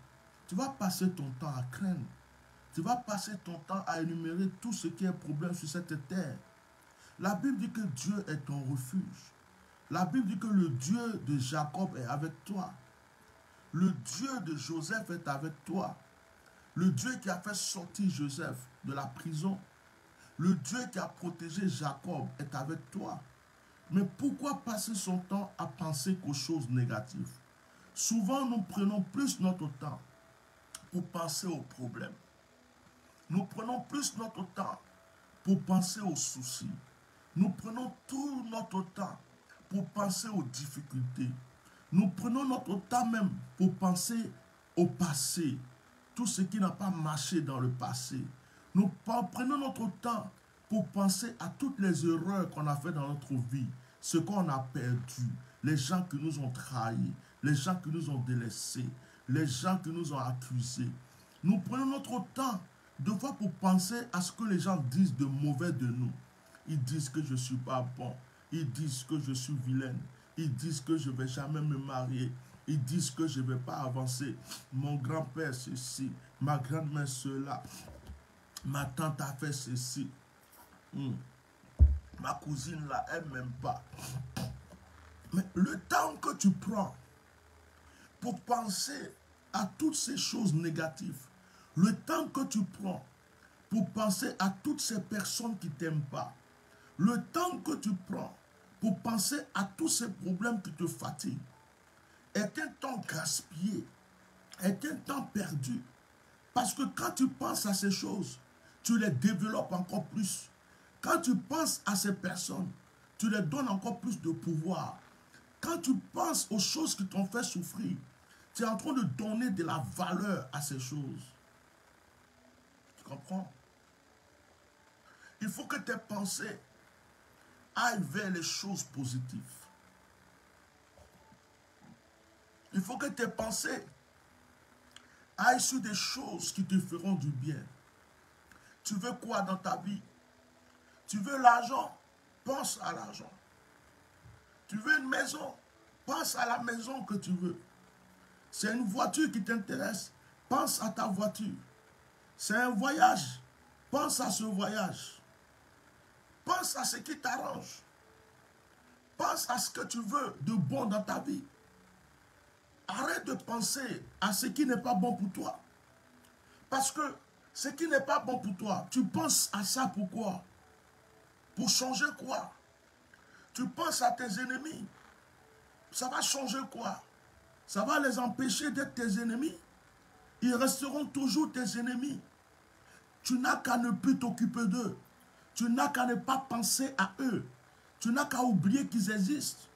tu vas passer ton temps à craindre. Tu vas passer ton temps à énumérer tout ce qui est problème sur cette terre. La Bible dit que Dieu est ton refuge. La Bible dit que le Dieu de Jacob est avec toi. Le Dieu de Joseph est avec toi. Le Dieu qui a fait sortir Joseph de la prison. Le Dieu qui a protégé Jacob est avec toi. Mais pourquoi passer son temps à penser qu'aux choses négatives? Souvent, nous prenons plus notre temps pour penser aux problèmes. Nous prenons plus notre temps pour penser aux soucis. Nous prenons tout notre temps pour penser aux difficultés. Nous prenons notre temps même pour penser au passé, tout ce qui n'a pas marché dans le passé. Nous prenons notre temps pour penser à toutes les erreurs qu'on a fait dans notre vie, ce qu'on a perdu, les gens qui nous ont trahis, les gens qui nous ont délaissés, les gens qui nous ont accusés. Nous prenons notre temps de fois pour penser à ce que les gens disent de mauvais de nous. Ils disent que je ne suis pas bon. Ils disent que je suis vilaine. Ils disent que je ne vais jamais me marier. Ils disent que je ne vais pas avancer. Mon grand-père ceci, ma grand-mère cela, ma tante a fait ceci. Ma cousine là, elle ne m'aime pas. Mais le temps que tu prends pour penser à toutes ces choses négatives, le temps que tu prends pour penser à toutes ces personnes qui ne t'aiment pas, le temps que tu prends pour penser à tous ces problèmes qui te fatiguent, est un temps gaspillé, est un temps perdu. Parce que quand tu penses à ces choses, tu les développes encore plus. Quand tu penses à ces personnes, tu les donnes encore plus de pouvoir. Quand tu penses aux choses qui t'ont fait souffrir, tu es en train de donner de la valeur à ces choses. Tu comprends? Il faut que tes pensées aillent vers les choses positives. Il faut que tes pensées aillent sur des choses qui te feront du bien. Tu veux quoi dans ta vie? Tu veux l'argent? Pense à l'argent. Tu veux une maison? Pense à la maison que tu veux. C'est une voiture qui t'intéresse? Pense à ta voiture. C'est un voyage? Pense à ce voyage. Pense à ce qui t'arrange. Pense à ce que tu veux de bon dans ta vie. Arrête de penser à ce qui n'est pas bon pour toi. Parce que ce qui n'est pas bon pour toi, tu penses à ça pourquoi? Pour changer quoi? Tu penses à tes ennemis. Ça va changer quoi? Ça va les empêcher d'être tes ennemis. Ils resteront toujours tes ennemis. Tu n'as qu'à ne plus t'occuper d'eux. Tu n'as qu'à ne pas penser à eux. Tu n'as qu'à oublier qu'ils existent.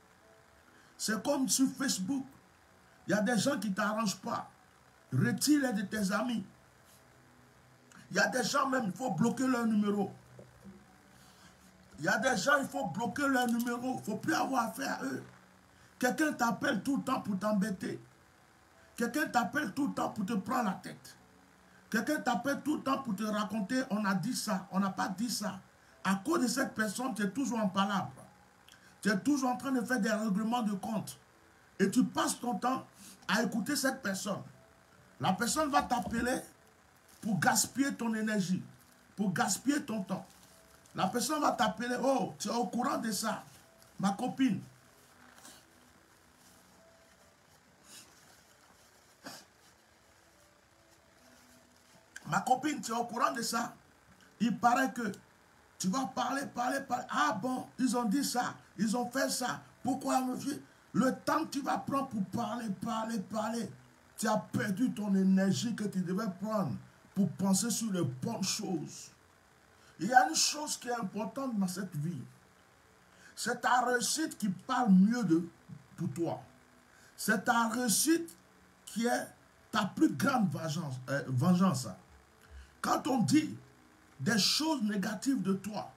C'est comme sur Facebook. Il y a des gens qui ne t'arrangent pas. Retire-les de tes amis. Il y a des gens même, il faut bloquer leur numéro. Il y a des gens, il faut bloquer leur numéro. Il ne faut plus avoir affaire à eux. Quelqu'un t'appelle tout le temps pour t'embêter. Quelqu'un t'appelle tout le temps pour te prendre la tête. Quelqu'un t'appelle tout le temps pour te raconter, on a dit ça, on n'a pas dit ça. À cause de cette personne, tu es toujours en palabre. Tu es toujours en train de faire des règlements de compte. Et tu passes ton temps à écouter cette personne. La personne va t'appeler pour gaspiller ton énergie, pour gaspiller ton temps. La personne va t'appeler, oh, tu es au courant de ça, ma copine. Ma copine, tu es au courant de ça? Il paraît que tu vas parler. Ah bon, ils ont dit ça, ils ont fait ça. Pourquoi, monsieur? Le temps que tu vas prendre pour parler, tu as perdu ton énergie que tu devais prendre pour penser sur les bonnes choses. Il y a une chose qui est importante dans cette vie. C'est ta réussite qui parle mieux pour toi. C'est ta réussite qui est ta plus grande vengeance. Quand on dit des choses négatives de toi,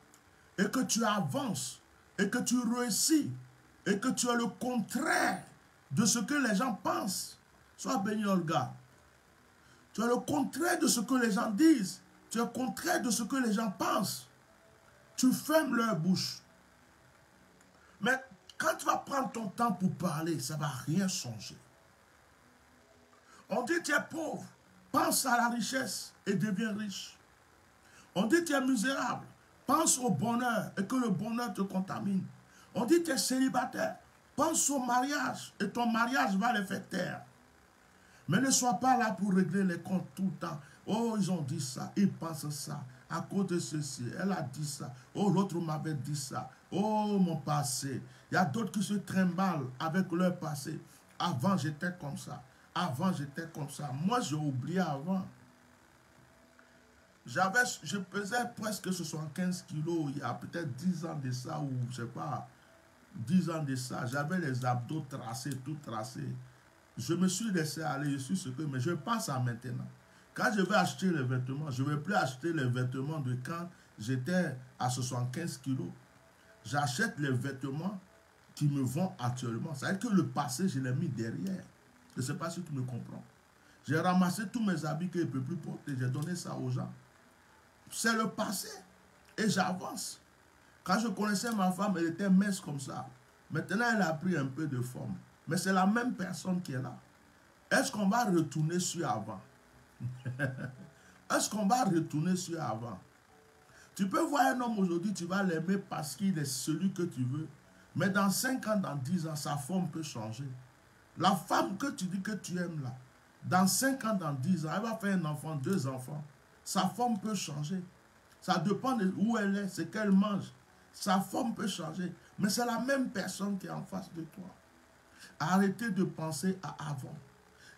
et que tu avances, et que tu réussis, et que tu es le contraire de ce que les gens pensent, sois béni, Olga. Tu es le contraire de ce que les gens disent. Tu es le contraire de ce que les gens pensent. Tu fermes leur bouche. Mais quand tu vas prendre ton temps pour parler, ça ne va rien changer. On dit tu es pauvre, pense à la richesse et deviens riche. On dit tu es misérable, pense au bonheur et que le bonheur te contamine. On dit tu es célibataire, pense au mariage et ton mariage va les faire taire. Mais ne sois pas là pour régler les comptes tout le temps. Oh, ils ont dit ça, ils pensent ça. À cause de ceci, elle a dit ça. Oh, l'autre m'avait dit ça. Oh, mon passé. Il y a d'autres qui se trimballent avec leur passé. Avant, j'étais comme ça. Avant, j'étais comme ça. Moi, j'ai oublié avant. Je pesais presque 75 kilos il y a peut-être 10 ans de ça, ou je sais pas, 10 ans de ça. J'avais les abdos tracés, tout tracé. Je me suis laissé aller, je suis ce que, mais je pense à maintenant. Quand je vais acheter les vêtements, je ne vais plus acheter les vêtements de quand j'étais à 75 kilos. J'achète les vêtements qui me vont actuellement. C'est-à-dire que le passé, je l'ai mis derrière. Je ne sais pas si tu me comprends. J'ai ramassé tous mes habits que je ne peux plus porter. J'ai donné ça aux gens. C'est le passé. Et j'avance. Quand je connaissais ma femme, elle était mince comme ça. Maintenant, elle a pris un peu de forme. Mais c'est la même personne qui est là. Est-ce qu'on va retourner sur avant? Est-ce qu'on va retourner sur avant? Tu peux voir un homme aujourd'hui, tu vas l'aimer parce qu'il est celui que tu veux. Mais dans 5 ans, dans 10 ans, sa forme peut changer. La femme que tu dis que tu aimes là, dans 5 ans, dans 10 ans, elle va faire un enfant, 2 enfants. Sa forme peut changer. Ça dépend de où elle est, ce qu'elle mange. Sa forme peut changer. Mais c'est la même personne qui est en face de toi. Arrêtez de penser à avant.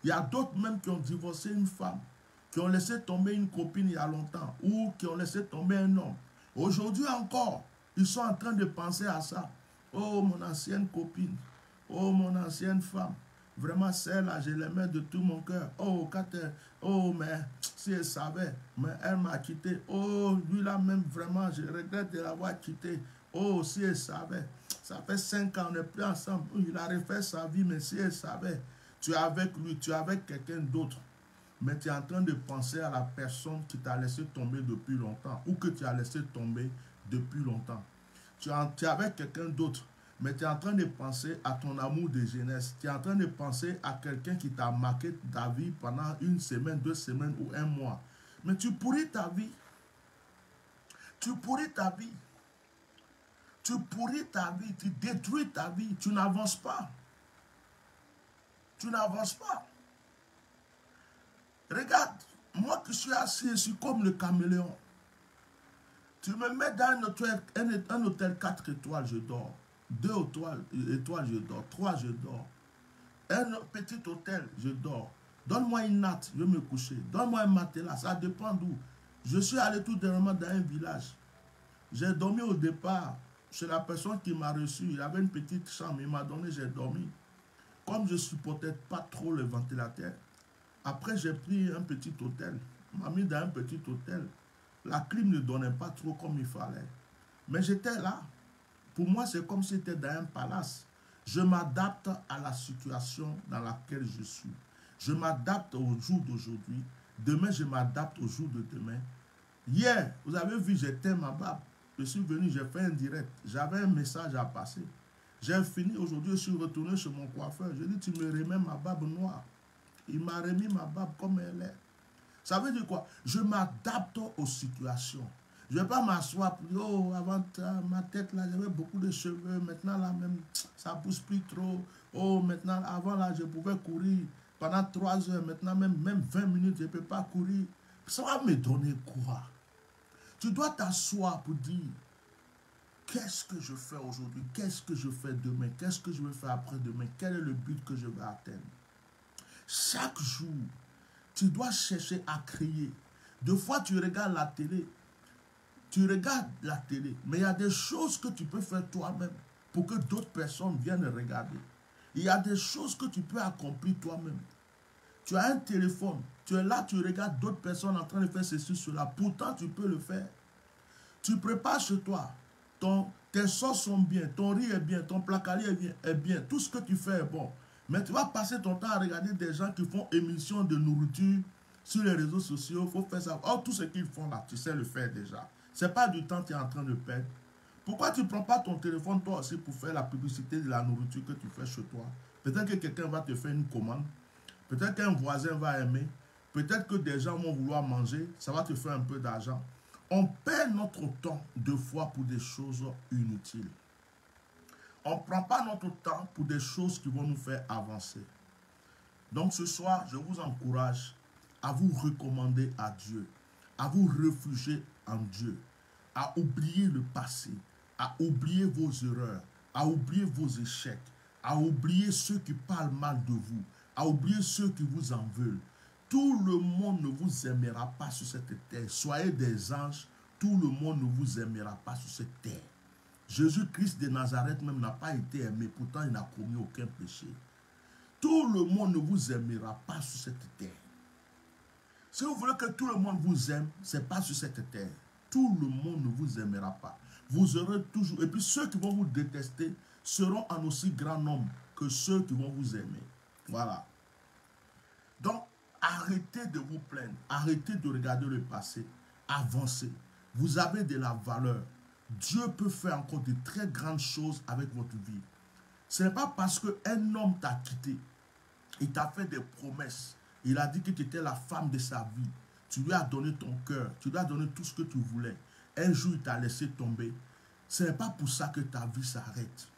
Il y a d'autres même qui ont divorcé une femme, qui ont laissé tomber une copine il y a longtemps, ou qui ont laissé tomber un homme. Aujourd'hui encore, ils sont en train de penser à ça. Oh, mon ancienne copine. Oh, mon ancienne femme. Vraiment, celle-là, je l'aimais de tout mon cœur. Oh, mais si elle savait, mais elle m'a quitté. Oh, lui-là même, vraiment, je regrette de l'avoir quitté. Oh, si elle savait. Ça fait 5 ans, on n'est plus ensemble. Il a refait sa vie, mais si elle savait, tu es avec lui, tu es avec quelqu'un d'autre. Mais tu es en train de penser à la personne qui t'a laissé tomber depuis longtemps ou que tu as laissé tomber depuis longtemps. Tu es avec quelqu'un d'autre, mais tu es en train de penser à ton amour de jeunesse. Tu es en train de penser à quelqu'un qui t'a marqué ta vie pendant 1 semaine, 2 semaines ou 1 mois. Mais tu pourris ta vie. Tu pourris ta vie. Tu pourris ta vie. Tu détruis ta vie. Tu n'avances pas. Tu n'avances pas. Regarde, moi qui suis assis, je suis comme le caméléon. Tu me mets dans un hôtel 4 étoiles, je dors. 2 étoiles, je dors. 3, je dors. Un petit hôtel, je dors. Donne-moi une natte, je vais me coucher. Donne-moi un matelas, ça dépend d'où. Je suis allé tout dernièrement dans un village. J'ai dormi au départ chez la personne qui m'a reçu. Il avait une petite chambre, il m'a donné, j'ai dormi. Comme je ne supportais pas trop le ventilateur, après j'ai pris un petit hôtel. On m'a mis dans un petit hôtel. La clim ne donnait pas trop comme il fallait. Mais j'étais là. Pour moi, c'est comme si j'étais dans un palace. Je m'adapte à la situation dans laquelle je suis. Je m'adapte au jour d'aujourd'hui. Demain, je m'adapte au jour de demain. Hier, vous avez vu, j'étais ma barbe. Je suis venu, j'ai fait un direct. J'avais un message à passer. J'ai fini. Aujourd'hui, je suis retourné chez mon coiffeur. Je lui ai dit, tu me remets ma barbe noire. Il m'a remis ma barbe comme elle est. Ça veut dire quoi? Je m'adapte aux situations. Je ne vais pas m'asseoir pour dire, oh, avant ma tête, là, j'avais beaucoup de cheveux. Maintenant, là, même, ça ne pousse plus trop. Oh, maintenant, avant, là, je pouvais courir pendant 3 heures. Maintenant, même 20 minutes, je ne peux pas courir. Ça va me donner quoi? Tu dois t'asseoir pour dire, qu'est-ce que je fais aujourd'hui? Qu'est-ce que je fais demain? Qu'est-ce que je vais faire après-demain? Quel est le but que je vais atteindre? Chaque jour, tu dois chercher à créer. Des fois, tu regardes la télé. Mais il y a des choses que tu peux faire toi-même pour que d'autres personnes viennent regarder. Il y a des choses que tu peux accomplir toi-même. Tu as un téléphone. Tu es là, tu regardes d'autres personnes en train de faire ceci, cela. Pourtant, tu peux le faire. Tu prépares chez toi. Tes sauces sont bien. Ton riz est bien. Ton placalier est bien. Tout ce que tu fais est bon. Mais tu vas passer ton temps à regarder des gens qui font émission de nourriture sur les réseaux sociaux. Il faut faire ça. Or, tout ce qu'ils font là, tu sais le faire déjà. Ce n'est pas du temps que tu es en train de perdre. Pourquoi tu ne prends pas ton téléphone toi aussi pour faire la publicité de la nourriture que tu fais chez toi? Peut-être que quelqu'un va te faire une commande. Peut-être qu'un voisin va aimer. Peut-être que des gens vont vouloir manger. Ça va te faire un peu d'argent. On perd notre temps 2 fois pour des choses inutiles. On ne prend pas notre temps pour des choses qui vont nous faire avancer. Donc ce soir, je vous encourage à vous recommander à Dieu, à vous réfugier en Dieu, à oublier le passé, à oublier vos erreurs, à oublier vos échecs, à oublier ceux qui parlent mal de vous, à oublier ceux qui vous en veulent. Tout le monde ne vous aimera pas sur cette terre. Soyez des anges, tout le monde ne vous aimera pas sur cette terre. Jésus-Christ de Nazareth même n'a pas été aimé, pourtant il n'a commis aucun péché. Tout le monde ne vous aimera pas sur cette terre. Si vous voulez que tout le monde vous aime, ce n'est pas sur cette terre. Tout le monde ne vous aimera pas. Vous aurez toujours... Et puis ceux qui vont vous détester seront en aussi grand nombre que ceux qui vont vous aimer. Voilà. Donc, arrêtez de vous plaindre. Arrêtez de regarder le passé. Avancez. Vous avez de la valeur. Dieu peut faire encore de très grandes choses avec votre vie. Ce n'est pas parce qu'un homme t'a quitté. Il t'a fait des promesses. Il a dit que tu étais la femme de sa vie. Tu lui as donné ton cœur. Tu lui as donné tout ce que tu voulais. Un jour, il t'a laissé tomber. Ce n'est pas pour ça que ta vie s'arrête.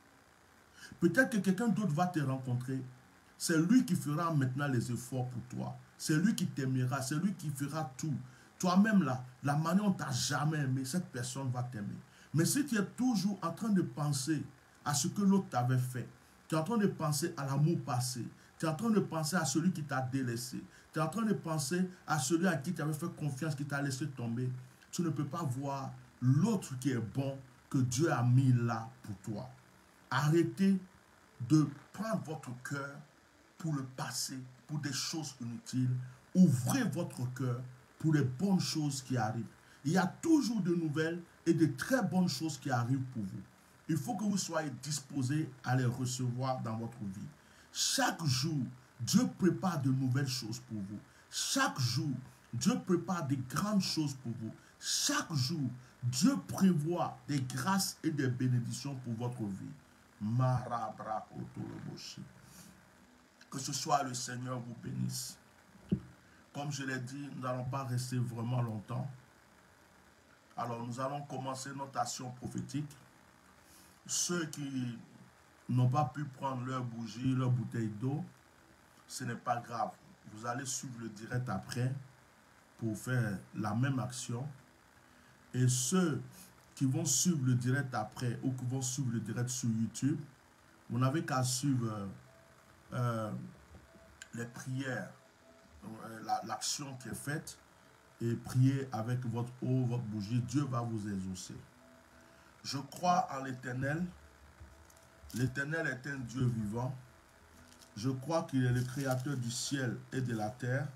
Peut-être que quelqu'un d'autre va te rencontrer. C'est lui qui fera maintenant les efforts pour toi. C'est lui qui t'aimera. C'est lui qui fera tout. Toi-même, là, la manière dont tu n'as jamais aimé, cette personne va t'aimer. Mais si tu es toujours en train de penser à ce que l'autre t'avait fait, tu es en train de penser à l'amour passé, tu es en train de penser à celui qui t'a délaissé, tu es en train de penser à celui à qui tu avais fait confiance, qui t'a laissé tomber, tu ne peux pas voir l'autre qui est bon, que Dieu a mis là pour toi. Arrêtez de prendre votre cœur pour le passé, pour des choses inutiles. Ouvrez votre cœur pour les bonnes choses qui arrivent. Il y a toujours de nouvelles et de très bonnes choses qui arrivent pour vous. Il faut que vous soyez disposés à les recevoir dans votre vie. Chaque jour, Dieu prépare de nouvelles choses pour vous. Chaque jour, Dieu prépare de grandes choses pour vous. Chaque jour, Dieu prévoit des grâces et des bénédictions pour votre vie. Que ce soit le Seigneur vous bénisse. Comme je l'ai dit, nous n'allons pas rester vraiment longtemps. Alors nous allons commencer notre action prophétique. Ceux qui n'ont pas pu prendre leur bougie, leur bouteille d'eau, ce n'est pas grave. Vous allez suivre le direct après pour faire la même action. Et ceux qui vont suivre le direct après ou qui vont suivre le direct sur YouTube, vous n'avez qu'à suivre les prières, l'action qui est faite et prier avec votre eau, votre bougie. Dieu va vous exaucer. Je crois en l'Éternel. L'Éternel est un Dieu vivant. Je crois qu'il est le créateur du ciel et de la terre.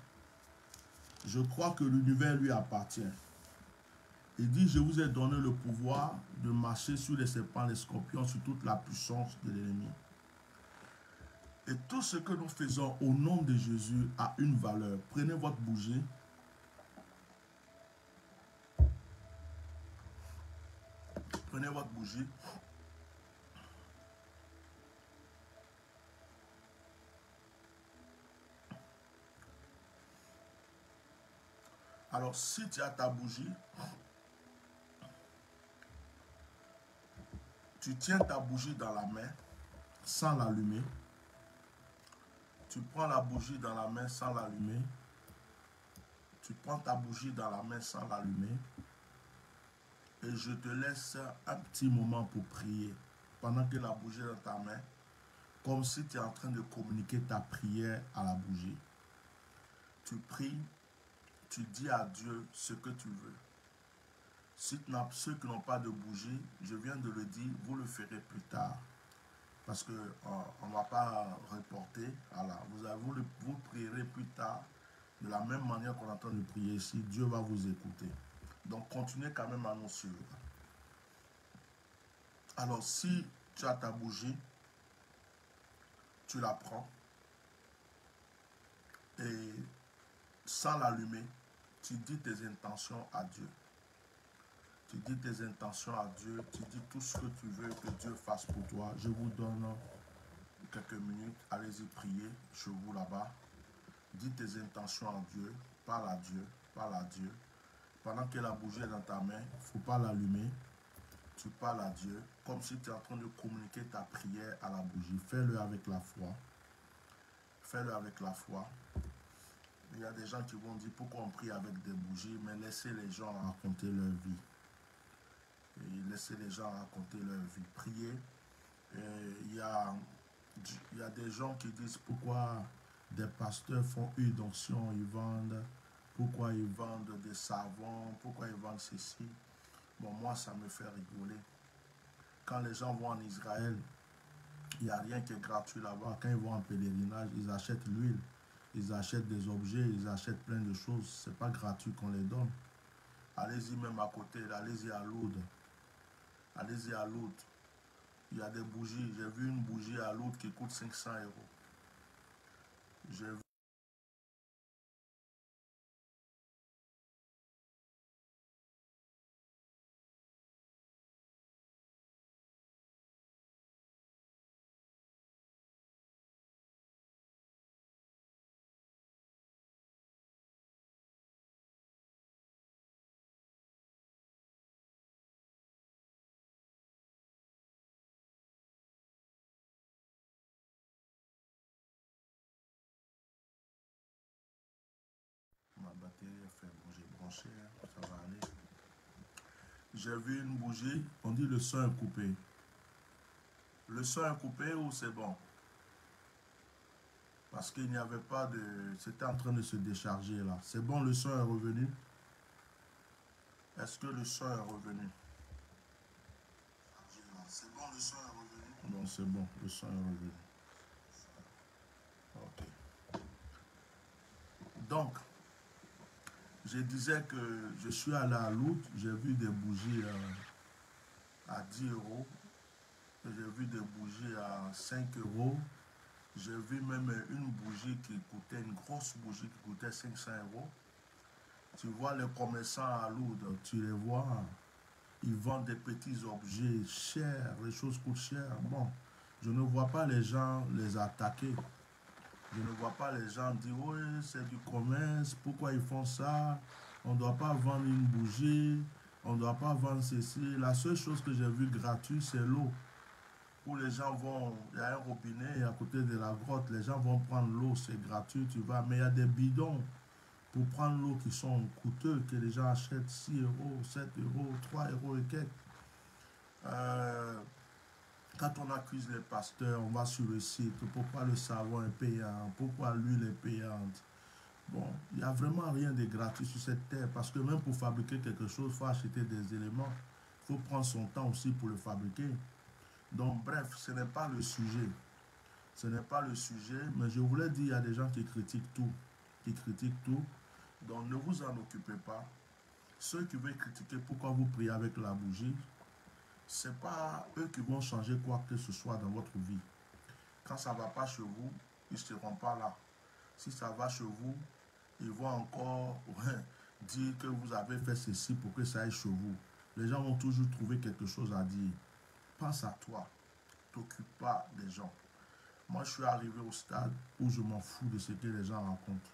Je crois que l'univers lui appartient. Il dit, je vous ai donné le pouvoir de marcher sur les serpents, les scorpions, sur toute la puissance de l'ennemi. Et tout ce que nous faisons au nom de Jésus a une valeur. Prenez votre bougie. Prenez votre bougie. Alors, si tu as ta bougie, tu tiens ta bougie dans la main sans l'allumer. Tu prends la bougie dans la main sans l'allumer. Tu prends ta bougie dans la main sans l'allumer. Et je te laisse un petit moment pour prier. Pendant que la bougie est dans ta main, comme si tu es en train de communiquer ta prière à la bougie. Tu pries, tu dis à Dieu ce que tu veux. Si ceux qui n'ont pas de bougie, je viens de le dire, vous le ferez plus tard. Parce qu'on ne va pas reporter. Alors, vous prierez plus tard. De la même manière qu'on est en train de prier ici, Dieu va vous écouter. Donc, continuez quand même à nous suivre. Alors, si tu as ta bougie, tu la prends. Et sans l'allumer, tu dis tes intentions à Dieu. Tu dis tes intentions à Dieu, tu dis tout ce que tu veux que Dieu fasse pour toi. Je vous donne quelques minutes, allez-y prier chez vous là-bas. Dis tes intentions à Dieu, parle à Dieu, parle à Dieu. Pendant que la bougie est dans ta main, il ne faut pas l'allumer. Tu parles à Dieu comme si tu es en train de communiquer ta prière à la bougie. Fais-le avec la foi. Fais-le avec la foi. Il y a des gens qui vont dire pourquoi on prie avec des bougies, mais laissez les gens raconter leur vie. Et laissez les gens raconter leur vie. Priez. Il y a des gens qui disent pourquoi des pasteurs font une onction, ils vendent, pourquoi ils vendent des savons, pourquoi ils vendent ceci. Bon, moi, ça me fait rigoler. Quand les gens vont en Israël, il n'y a rien qui est gratuit là-bas. Quand ils vont en pèlerinage, ils achètent l'huile, ils achètent des objets, ils achètent plein de choses. Ce n'est pas gratuit qu'on les donne. Allez-y même à côté, allez-y à Lourdes. Allez-y à Lourdes. Il y a des bougies. J'ai vu une bougie à Lourdes qui coûte 500 €. J'ai vu ma batterie est fait. Bon, j'ai branché, ça va aller. J'ai vu une bougie, on dit le son est coupé. Le son est coupé ou c'est bon? Parce qu'il n'y avait pas de... C'était en train de se décharger là. C'est bon, le son est revenu? Est-ce que le son est revenu? C'est bon, le son est revenu? Non, c'est bon, le son est revenu. Ok. Donc, Je disais que je suis allé à Lourdes, j'ai vu des bougies à 10 euros, j'ai vu des bougies à 5 euros, j'ai vu même une bougie qui coûtait, une grosse bougie qui coûtait 500 euros. Tu vois les commerçants à Lourdes, tu les vois, ils vendent des petits objets chers, les choses coûtent cher. Bon, je ne vois pas les gens les attaquer. Je ne vois pas les gens dire, oui, c'est du commerce, pourquoi ils font ça? On ne doit pas vendre une bougie, on ne doit pas vendre ceci. La seule chose que j'ai vue gratuite, c'est l'eau. Où les gens vont, il y a un robinet à côté de la grotte, les gens vont prendre l'eau, c'est gratuit, tu vas. Mais il y a des bidons pour prendre l'eau qui sont coûteux, que les gens achètent 6 euros, 7 euros, 3 euros et quelques. Euh, Quand on accuse les pasteurs, on va sur le site, pourquoi le savon est payant, pourquoi l'huile est payante. Bon, il n'y a vraiment rien de gratuit sur cette terre, parce que même pour fabriquer quelque chose, il faut acheter des éléments. Il faut prendre son temps aussi pour le fabriquer. Donc, bref, ce n'est pas le sujet. Ce n'est pas le sujet, mais je voulais dire, il y a des gens qui critiquent tout. Qui critiquent tout. Donc, ne vous en occupez pas. Ceux qui veulent critiquer pourquoi vous priez avec la bougie, ce n'est pas eux qui vont changer quoi que ce soit dans votre vie. Quand ça ne va pas chez vous, ils ne seront pas là. Si ça va chez vous, ils vont encore dire que vous avez fait ceci pour que ça aille chez vous. Les gens vont toujours trouver quelque chose à dire. Pense à toi. T'occupe pas des gens. Moi, je suis arrivé au stade où je m'en fous de ce que les gens racontent.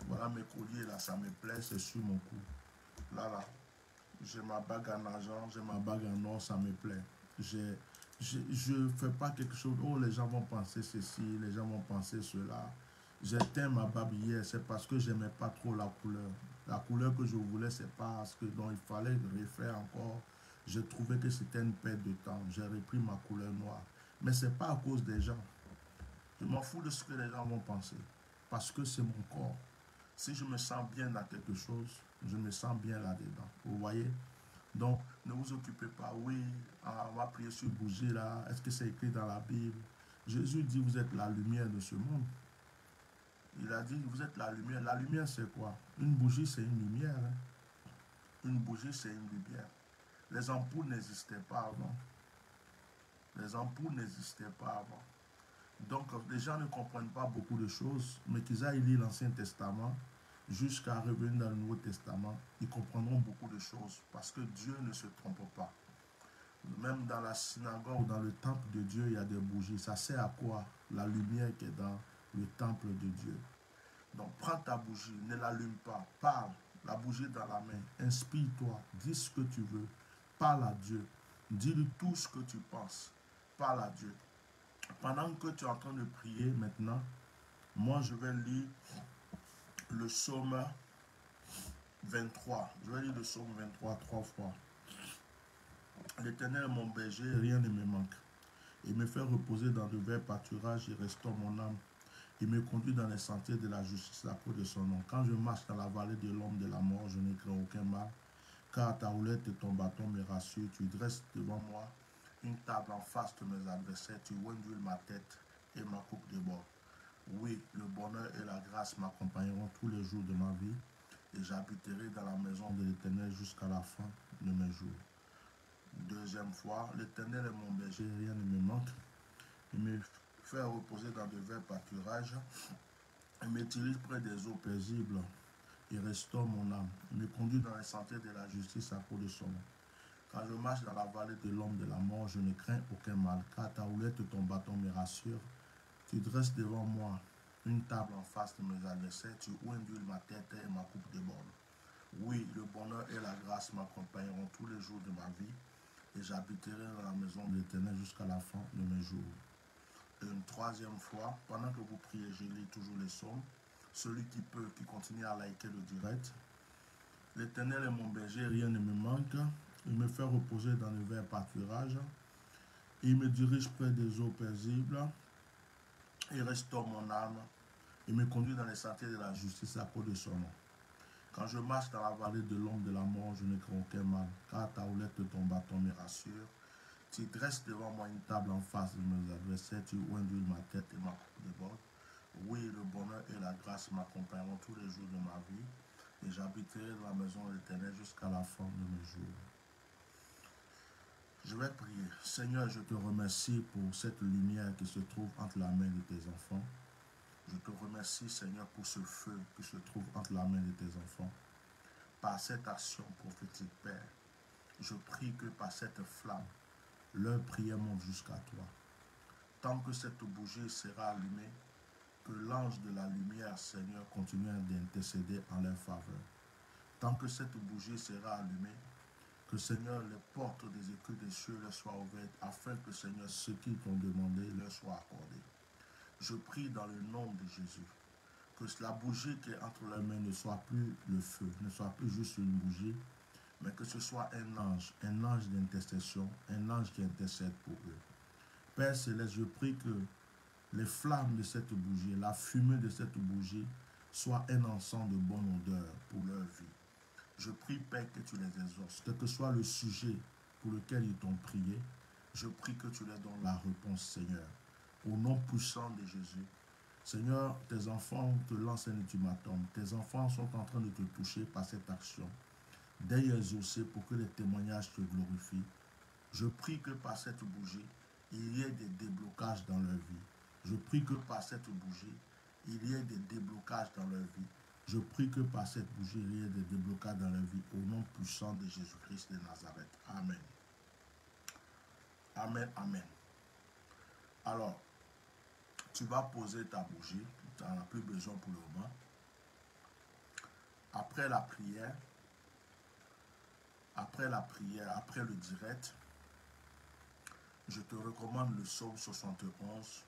Voilà mes colliers là, ça me plaît, c'est sur mon cou. Là, j'ai ma bague en argent, j'ai ma bague en or, ça me plaît. Je ne fais pas quelque chose, oh les gens vont penser ceci, les gens vont penser cela. J'éteins ma bague hier, c'est parce que je n'aimais pas trop la couleur. La couleur que je voulais, c'est pas ce que dont il fallait refaire encore. J'ai trouvé que c'était une perte de temps. J'ai repris ma couleur noire. Mais ce n'est pas à cause des gens. Je m'en fous de ce que les gens vont penser. Parce que c'est mon corps. Si je me sens bien dans quelque chose, je me sens bien là-dedans. Vous voyez? Donc, ne vous occupez pas. Oui, on va prier sur bougie là. Est-ce que c'est écrit dans la Bible? Jésus dit, vous êtes la lumière de ce monde. Il a dit, vous êtes la lumière. La lumière, c'est quoi? Une bougie, c'est une lumière. Hein? Une bougie, c'est une lumière. Les ampoules n'existaient pas avant. Les ampoules n'existaient pas avant. Donc, les gens ne comprennent pas beaucoup de choses, mais qu'ils aillent lire l'Ancien Testament jusqu'à revenir dans le Nouveau Testament, ils comprendront beaucoup de choses parce que Dieu ne se trompe pas. Même dans la synagogue ou dans le temple de Dieu, il y a des bougies. Ça sert à quoi? La lumière qui est dans le temple de Dieu. Donc, prends ta bougie, ne l'allume pas, parle, la bougie dans la main, inspire-toi, dis ce que tu veux, parle à Dieu, dis-lui tout ce que tu penses, parle à Dieu. Pendant que tu es en train de prier maintenant, moi je vais lire le psaume 23. Je vais lire le psaume 23 trois fois. L'Éternel est mon berger, rien ne me manque. Il me fait reposer dans de verts pâturages et restaure mon âme. Il me conduit dans les sentiers de la justice à cause de son nom. Quand je marche dans la vallée de l'ombre de la mort, je ne crains aucun mal. Car ta roulette et ton bâton me rassurent. Tu dresses devant moi une table en face de mes adversaires. Tu oindules ma tête et ma coupe déborde. Oui, le bonheur et la grâce m'accompagneront tous les jours de ma vie. Et j'habiterai dans la maison de l'Éternel jusqu'à la fin de mes jours. Deuxième fois, l'Éternel est mon berger, rien ne me manque. Il me fait reposer dans de verts pâturages. Il me dirige près des eaux paisibles. Il restaure mon âme. Il me conduit dans les sentiers de la justice à cause de son nom. Quand je marche dans la vallée de l'ombre de la mort, je ne crains aucun mal, car ta houlette et ton bâton me rassurent. Tu dresses devant moi une table en face de mes adversaires, tu oindules ma tête et ma coupe déborde. Oui, le bonheur et la grâce m'accompagneront tous les jours de ma vie, et j'habiterai dans la maison de l'Éternel jusqu'à la fin de mes jours. Et une troisième fois, pendant que vous priez, je lis toujours les psaumes. Celui qui peut, qui continue à liker le direct. L'Éternel est mon berger, rien ne me manque. Il me fait reposer dans le vert pâturage. Il me dirige près des eaux paisibles. Il restaure mon âme. Il me conduit dans les sentiers de la justice à cause de son nom. Quand je marche dans la vallée de l'ombre de la mort, je ne crains aucun mal, car ta houlette et ton bâton me rassurent. Tu dresses devant moi une table en face de mes adversaires, tu oindules ma tête et ma coupe déborde. Oui, le bonheur et la grâce m'accompagneront tous les jours de ma vie, et j'habiterai dans la maison de l'Éternel jusqu'à la fin de mes jours. Je vais prier. Seigneur, je te remercie pour cette lumière qui se trouve entre la main de tes enfants. Je te remercie, Seigneur, pour ce feu qui se trouve entre la main de tes enfants. Par cette action prophétique, Père, je prie que par cette flamme, leur prière monte jusqu'à toi. Tant que cette bougie sera allumée, que l'ange de la lumière, Seigneur, continue d'intercéder en leur faveur. Tant que cette bougie sera allumée, que, Seigneur, les portes des écus des cieux leur soient ouvertes, afin que, Seigneur, ce qu'ils t'ont demandé leur soit accordé. Je prie dans le nom de Jésus, que la bougie qui est entre leurs mains ne soit plus le feu, ne soit plus juste une bougie, mais que ce soit un ange d'intercession, un ange qui intercède pour eux. Père Céleste, je prie que les flammes de cette bougie, la fumée de cette bougie, soient un encens de bonne odeur pour leur vie. Je prie, Père, que tu les exauces, quel que soit le sujet pour lequel ils t'ont prié, je prie que tu leur donnes la réponse, Seigneur. Au nom puissant de Jésus. Seigneur, tes enfants te lancent un ultimatum. Tes enfants sont en train de te toucher par cette action. D'être exaucés pour que les témoignages te glorifient. Je prie que par cette bougie, il y ait des déblocages dans leur vie. Je prie que par cette bougie, il y ait des déblocages dans leur vie. Je prie que par cette bougie, il y ait des déblocages dans leur vie. Au nom puissant de Jésus-Christ de Nazareth. Amen. Amen, amen. Alors, tu vas poser ta bougie. Tu n'en as plus besoin pour le moment. Après la prière, après le direct, je te recommande le psaume 71.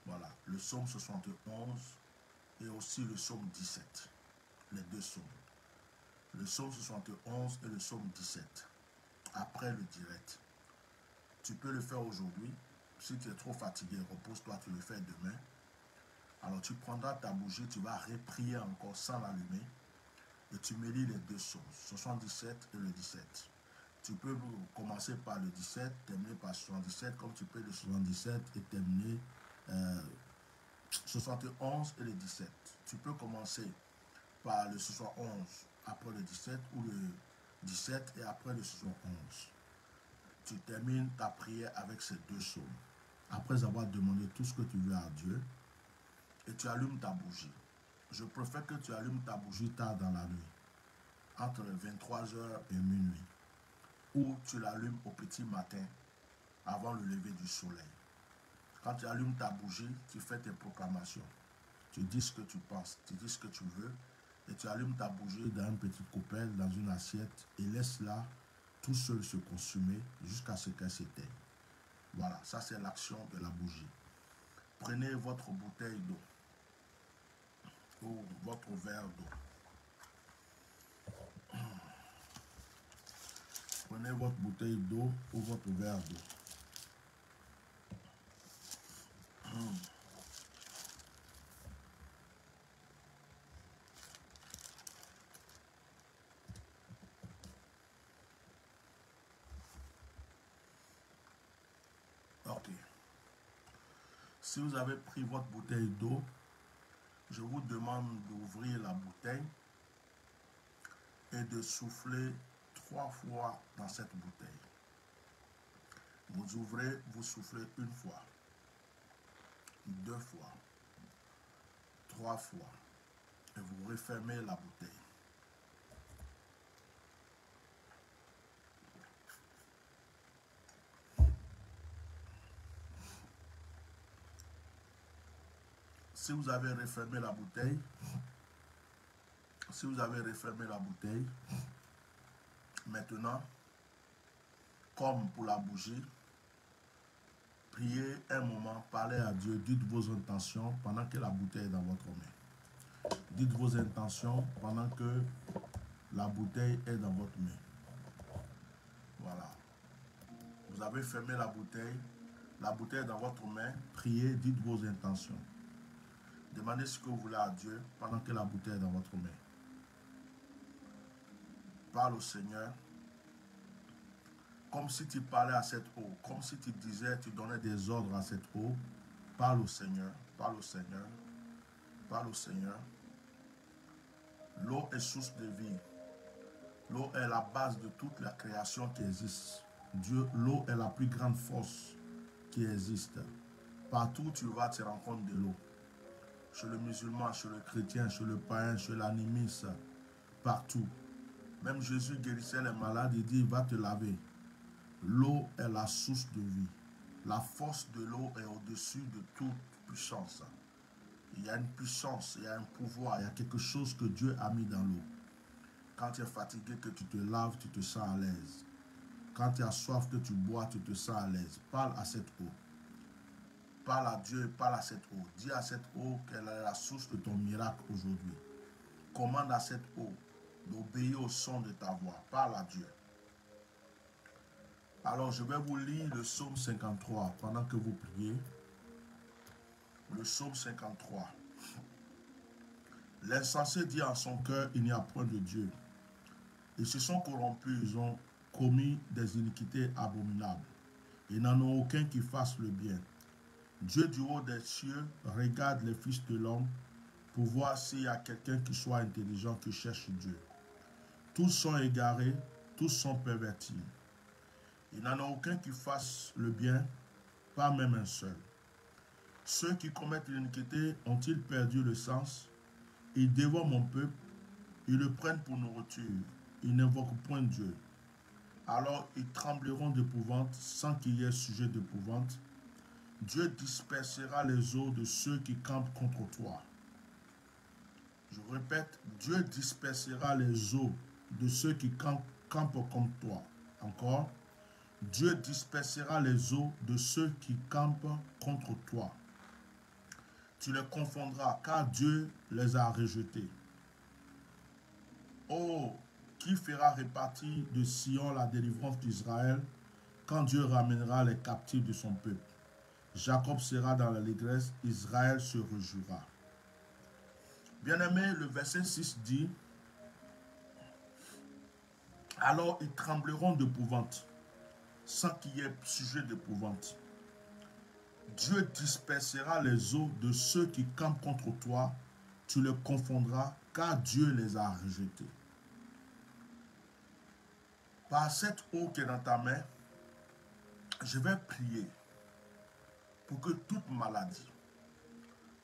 Voilà, le psaume 71 et aussi le psaume 17. Les deux psaumes. Le psaume 71 et le psaume 17. Après le direct. Tu peux le faire aujourd'hui. Si tu es trop fatigué, repose-toi, tu le fais demain. Alors tu prendras ta bougie, tu vas reprier encore sans l'allumer. Et tu me lis les deux psaumes, 77 et le 17. Tu peux commencer par le 17, terminer par 77, comme tu peux le 77 et terminer 71 et le 17. Tu peux commencer par le 71 après le 17 ou le 17 et après le 71. Tu termines ta prière avec ces deux psaumes. Après avoir demandé tout ce que tu veux à Dieu, et tu allumes ta bougie. Je préfère que tu allumes ta bougie tard dans la nuit, entre 23h et minuit, ou tu l'allumes au petit matin, avant le lever du soleil. Quand tu allumes ta bougie, tu fais tes proclamations. Tu dis ce que tu penses, tu dis ce que tu veux, et tu allumes ta bougie dans une petite coupelle, dans une assiette, et laisse-la tout seul se consumer jusqu'à ce qu'elle s'éteigne. Voilà, ça c'est l'action de la bougie. Prenez votre bouteille d'eau ou votre verre d'eau. Prenez votre bouteille d'eau ou votre verre d'eau. Ok. Si vous avez pris votre bouteille d'eau, je vous demande d'ouvrir la bouteille et de souffler 3 fois dans cette bouteille. Vous ouvrez, vous soufflez 1 fois, 2 fois, 3 fois, et vous refermez la bouteille. Si vous avez refermé la bouteille, maintenant, comme pour la bougie, priez un moment, parlez à Dieu, dites vos intentions pendant que la bouteille est dans votre main. Dites vos intentions pendant que la bouteille est dans votre main. Voilà. Vous avez fermé la bouteille est dans votre main, priez, dites vos intentions. Demandez ce que vous voulez à Dieu pendant que la bouteille est dans votre main. Parle au Seigneur. Comme si tu parlais à cette eau, comme si tu disais, tu donnais des ordres à cette eau. Parle au Seigneur, parle au Seigneur, parle au Seigneur. L'eau est source de vie. L'eau est la base de toute la création qui existe. L'eau est la plus grande force qui existe. Partout où tu vas, tu rencontres de l'eau. Chez le musulman, chez le chrétien, chez le païen, chez l'animiste, partout. Même Jésus guérissait les malades, il dit, il va te laver. L'eau est la source de vie. La force de l'eau est au-dessus de toute puissance. Il y a une puissance, il y a un pouvoir, il y a quelque chose que Dieu a mis dans l'eau. Quand tu es fatigué, que tu te laves, tu te sens à l'aise. Quand tu as soif, que tu bois, tu te sens à l'aise. Parle à cette eau. Parle à Dieu, parle à cette eau. Dis à cette eau qu'elle est la source de ton miracle aujourd'hui. Commande à cette eau d'obéir au son de ta voix. Parle à Dieu. Alors, je vais vous lire le psaume 53 pendant que vous priez. Le psaume 53. L'insensé dit en son cœur, il n'y a point de Dieu. Ils se sont corrompus, ils ont commis des iniquités abominables. Ils n'en ont aucun qui fasse le bien. Dieu du haut des cieux regarde les fils de l'homme pour voir s'il y a quelqu'un qui soit intelligent, qui cherche Dieu. Tous sont égarés, tous sont pervertis. Il n'en a aucun qui fasse le bien, pas même un seul. Ceux qui commettent l'iniquité ont-ils perdu le sens? Ils dévorent mon peuple, ils le prennent pour nourriture, ils n'invoquent point Dieu. Alors ils trembleront d'épouvante sans qu'il y ait sujet d'épouvante. Dieu dispersera les eaux de ceux qui campent contre toi. Je répète, Dieu dispersera les eaux de ceux qui campent contre toi. Encore, Dieu dispersera les eaux de ceux qui campent contre toi. Tu les confondras, car Dieu les a rejetés. Oh, qui fera répartir de Sion la délivrance d'Israël quand Dieu ramènera les captifs de son peuple? Jacob sera dans l'allégresse, Israël se réjouira. Bien-aimé, le verset 6 dit, alors ils trembleront d'épouvante, sans qu'il y ait sujet d'épouvante. Dieu dispersera les eaux de ceux qui campent contre toi, tu les confondras, car Dieu les a rejetés. Par cette eau qui est dans ta main, je vais prier pour que toute maladie,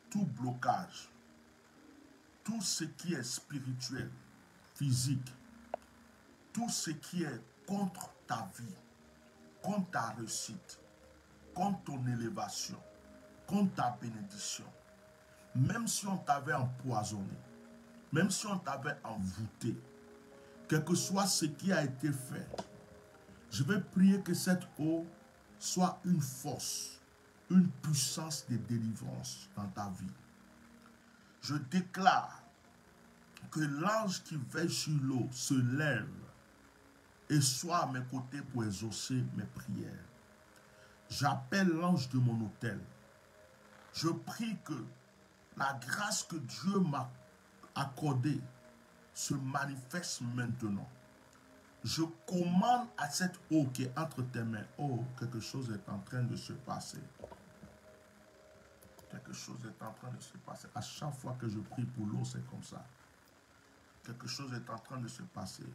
tout blocage, tout ce qui est spirituel, physique, tout ce qui est contre ta vie, contre ta réussite, contre ton élévation, contre ta bénédiction, même si on t'avait empoisonné, même si on t'avait envoûté, quel que soit ce qui a été fait, je vais prier que cette eau soit une force, une puissance de délivrance dans ta vie. Je déclare que l'ange qui veille sur l'eau se lève et soit à mes côtés pour exaucer mes prières. J'appelle l'ange de mon autel. Je prie que la grâce que Dieu m'a accordée se manifeste maintenant. Je commande à cette eau qui est entre tes mains. Oh, quelque chose est en train de se passer. Quelque chose est en train de se passer. À chaque fois que je prie pour l'eau, c'est comme ça. Quelque chose est en train de se passer.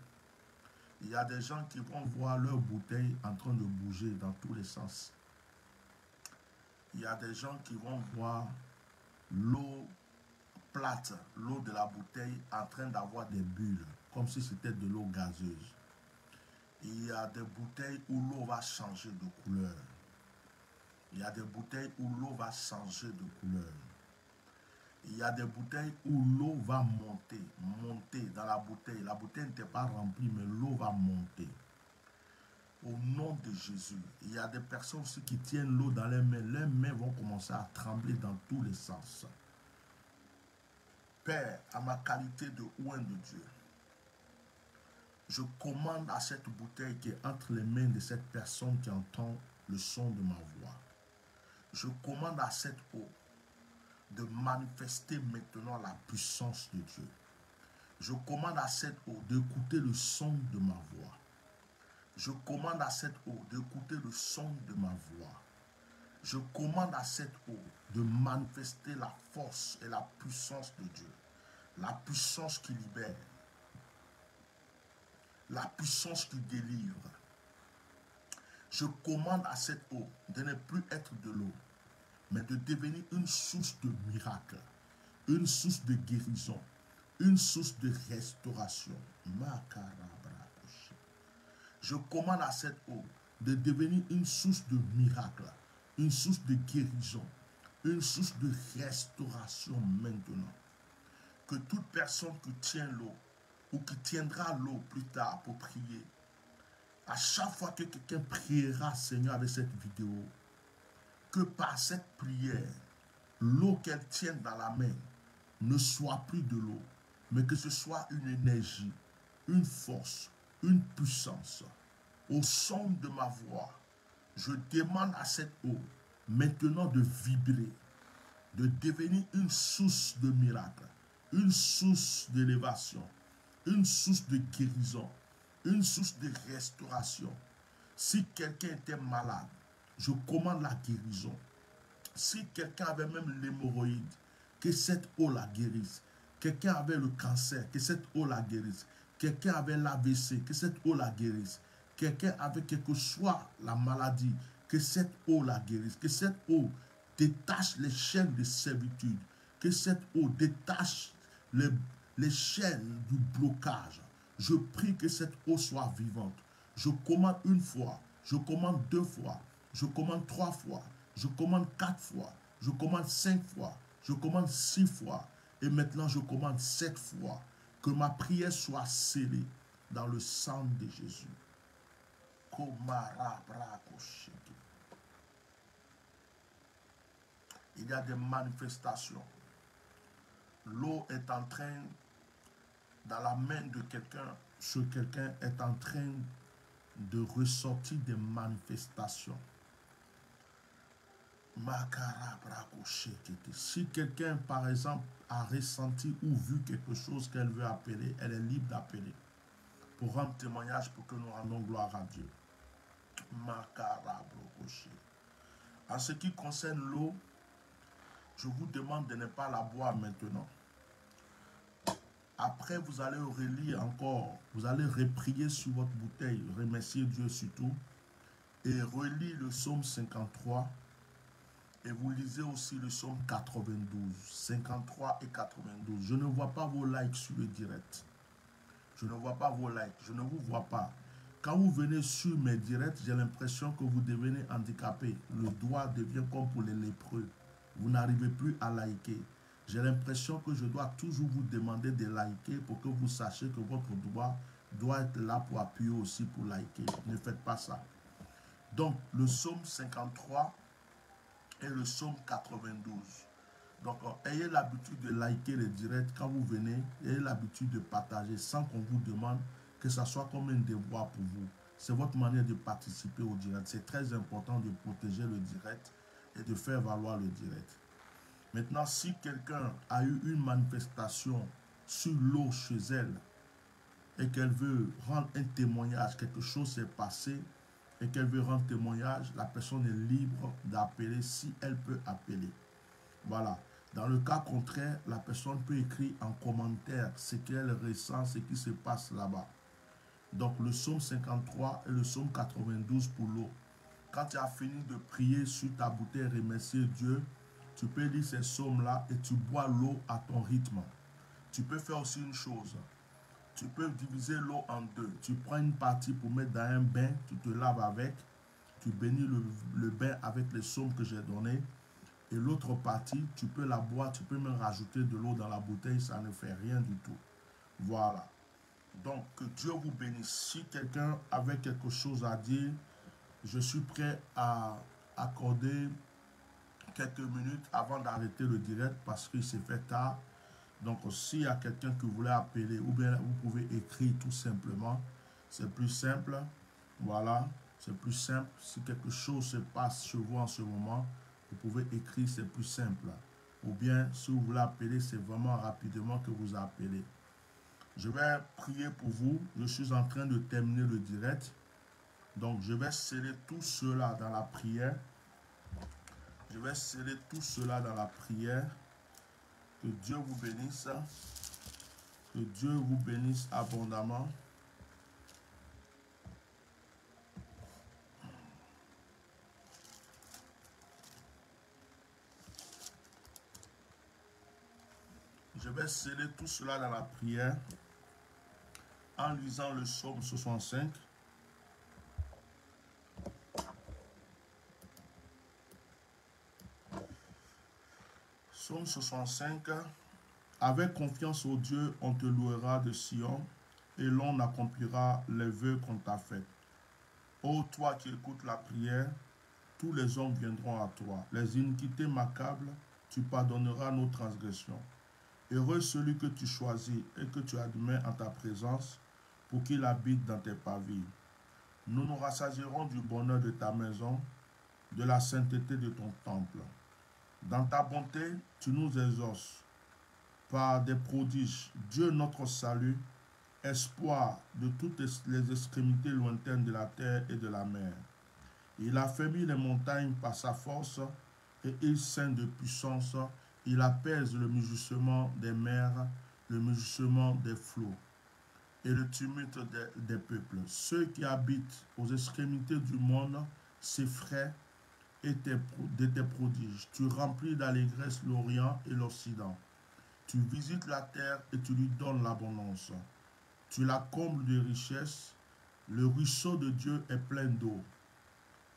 Il y a des gens qui vont voir leur bouteille en train de bouger dans tous les sens. Il y a des gens qui vont voir l'eau plate, l'eau de la bouteille en train d'avoir des bulles, comme si c'était de l'eau gazeuse. Il y a des bouteilles où l'eau va changer de couleur. Il y a des bouteilles où l'eau va changer de couleur. Il y a des bouteilles où l'eau va monter dans la bouteille. La bouteille n'était pas remplie, mais l'eau va monter. Au nom de Jésus, il y a des personnes aussi qui tiennent l'eau dans les mains vont commencer à trembler dans tous les sens. Père, à ma qualité de oint de Dieu, je commande à cette bouteille qui est entre les mains de cette personne qui entend le son de ma voix. Je commande à cette eau de manifester maintenant la puissance de Dieu. Je commande à cette eau d'écouter le son de ma voix. Je commande à cette eau d'écouter le son de ma voix. Je commande à cette eau de manifester la force et la puissance de Dieu. la puissance qui libère, la puissance qui délivre. Je commande à cette eau de ne plus être de l'eau, mais de devenir une source de miracle, une source de guérison, une source de restauration. Je commande à cette eau de devenir une source de miracle, une source de guérison, une source de restauration maintenant. Que toute personne qui tient l'eau ou qui tiendra l'eau plus tard pour prier, à chaque fois que quelqu'un priera, Seigneur, avec cette vidéo, que par cette prière, l'eau qu'elle tienne dans la main ne soit plus de l'eau, mais que ce soit une énergie, une force, une puissance. Au son de ma voix, je demande à cette eau maintenant de vibrer, de devenir une source de miracle, une source d'élévation, une source de guérison, une source de restauration. Si quelqu'un était malade, je commande la guérison. Si quelqu'un avait même l'hémorroïde, que cette eau la guérisse. Quelqu'un avait le cancer, que cette eau la guérisse. Quelqu'un avait l'AVC, que cette eau la guérisse. Quelqu'un avait quelque soit la maladie, que cette eau la guérisse. Que cette eau détache les chaînes de servitude. Que cette eau détache les chaînes du blocage. Je prie que cette eau soit vivante. Je commande une fois, je commande 2 fois, je commande 3 fois, je commande 4 fois, je commande 5 fois, je commande 6 fois, et maintenant je commande 7 fois. Que ma prière soit scellée dans le sang de Jésus. Il y a des manifestations. L'eau est en train, dans la main de quelqu'un, sur quelqu'un, est en train de ressortir des manifestations. Si quelqu'un, par exemple, a ressenti ou vu quelque chose qu'elle veut appeler, elle est libre d'appeler pour rendre témoignage, pour que nous rendons gloire à Dieu. En ce qui concerne l'eau, je vous demande de ne pas la boire maintenant. Après, vous allez relire encore, vous allez reprier sur votre bouteille, remercier Dieu surtout, et relire le psaume 53, et vous lisez aussi le psaume 92, 53 et 92. Je ne vois pas vos likes sur le direct. Je ne vois pas vos likes, je ne vous vois pas. Quand vous venez sur mes directs, j'ai l'impression que vous devenez handicapé. Le doigt devient comme pour les lépreux. Vous n'arrivez plus à liker. J'ai l'impression que je dois toujours vous demander de liker pour que vous sachiez que votre doigt doit être là pour appuyer aussi pour liker. Ne faites pas ça. Donc, le psaume 53 et le psaume 92. Donc, ayez l'habitude de liker les directs quand vous venez. Ayez l'habitude de partager sans qu'on vous demande, que ça soit comme un devoir pour vous. C'est votre manière de participer au direct. C'est très important de protéger le direct et de faire valoir le direct. Maintenant, si quelqu'un a eu une manifestation sur l'eau chez elle et qu'elle veut rendre un témoignage, quelque chose s'est passé et qu'elle veut rendre témoignage, la personne est libre d'appeler si elle peut appeler. Voilà. Dans le cas contraire, la personne peut écrire en commentaire ce qu'elle ressent, ce qui se passe là-bas. Donc le psaume 53 et le psaume 92 pour l'eau. Quand tu as fini de prier sur ta bouteille, remercier Dieu, tu peux lire ces psaumes-là et tu bois l'eau à ton rythme. Tu peux faire aussi une chose. Tu peux diviser l'eau en 2. Tu prends une partie pour mettre dans un bain, tu te laves avec, tu bénis le bain avec les psaumes que j'ai donnés. Et l'autre partie, tu peux la boire, tu peux même rajouter de l'eau dans la bouteille, ça ne fait rien du tout. Voilà. Donc, que Dieu vous bénisse. Si quelqu'un avait quelque chose à dire, je suis prêt à accorder quelques minutes avant d'arrêter le direct parce qu'il s'est fait tard. Donc, s'il y a quelqu'un que vous voulez appeler ou bien vous pouvez écrire tout simplement, c'est plus simple. Voilà, c'est plus simple. Si quelque chose se passe chez vous en ce moment, vous pouvez écrire, c'est plus simple. Ou bien, si vous voulez appeler, c'est vraiment rapidement que vous appelez. Je vais prier pour vous. Je suis en train de terminer le direct. Donc, je vais sceller tout cela dans la prière. Je vais sceller tout cela dans la prière. Que Dieu vous bénisse. Que Dieu vous bénisse abondamment. Je vais sceller tout cela dans la prière en lisant le psaume 65. Psaume 65. Avec confiance au Dieu, on te louera de Sion et l'on accomplira les vœux qu'on t'a faits. Ô toi qui écoutes la prière, tous les hommes viendront à toi. Les iniquités m'accablent, tu pardonneras nos transgressions. Heureux celui que tu choisis et que tu admets en ta présence pour qu'il habite dans tes pavillons. Nous nous rassasierons du bonheur de ta maison, de la sainteté de ton temple. Dans ta bonté, tu nous exauces par des prodiges. Dieu notre salut, espoir de toutes les extrémités lointaines de la terre et de la mer. Il a affermi les montagnes par sa force et il ceint de puissance. Il apaise le mugissement des mers, le mugissement des flots et le tumulte des peuples. Ceux qui habitent aux extrémités du monde s'effraient de tes prodiges. Tu remplis d'allégresse l'Orient et l'Occident. Tu visites la terre et tu lui donnes l'abondance. Tu la combles de richesses. Le ruisseau de Dieu est plein d'eau.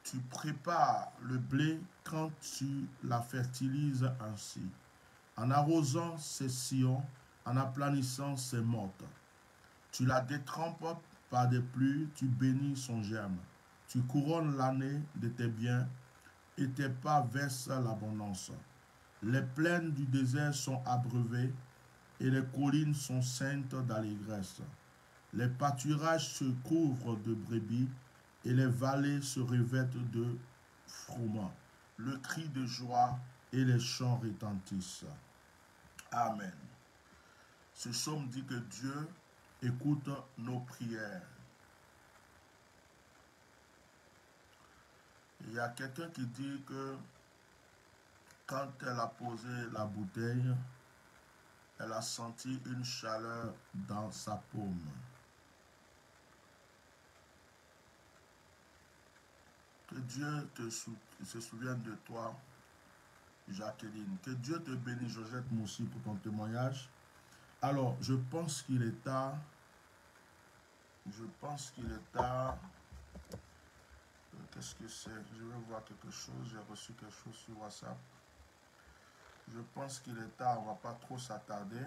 Tu prépares le blé quand tu la fertilises ainsi. En arrosant ses sillons, en aplanissant ses mottes. Tu la détrempes par des pluies, tu bénis son germe. Tu couronnes l'année de tes biens et tes pas versent l'abondance. Les plaines du désert sont abreuvées et les collines sont ceintes d'allégresse. Les pâturages se couvrent de brebis et les vallées se revêtent de froment. Le cri de joie et les chants retentissent. Amen. Ce psaume dit que Dieu écoute nos prières. Il y a quelqu'un qui dit que quand elle a posé la bouteille, elle a senti une chaleur dans sa paume. Que Dieu se souvienne de toi, Jacqueline. Que Dieu te bénisse, Josette Moussi, pour ton témoignage. Alors, je pense qu'il est tard. Qu'est-ce que c'est? Je vais voir quelque chose. J'ai reçu quelque chose sur WhatsApp. Je pense qu'il est tard. On ne va pas trop s'attarder.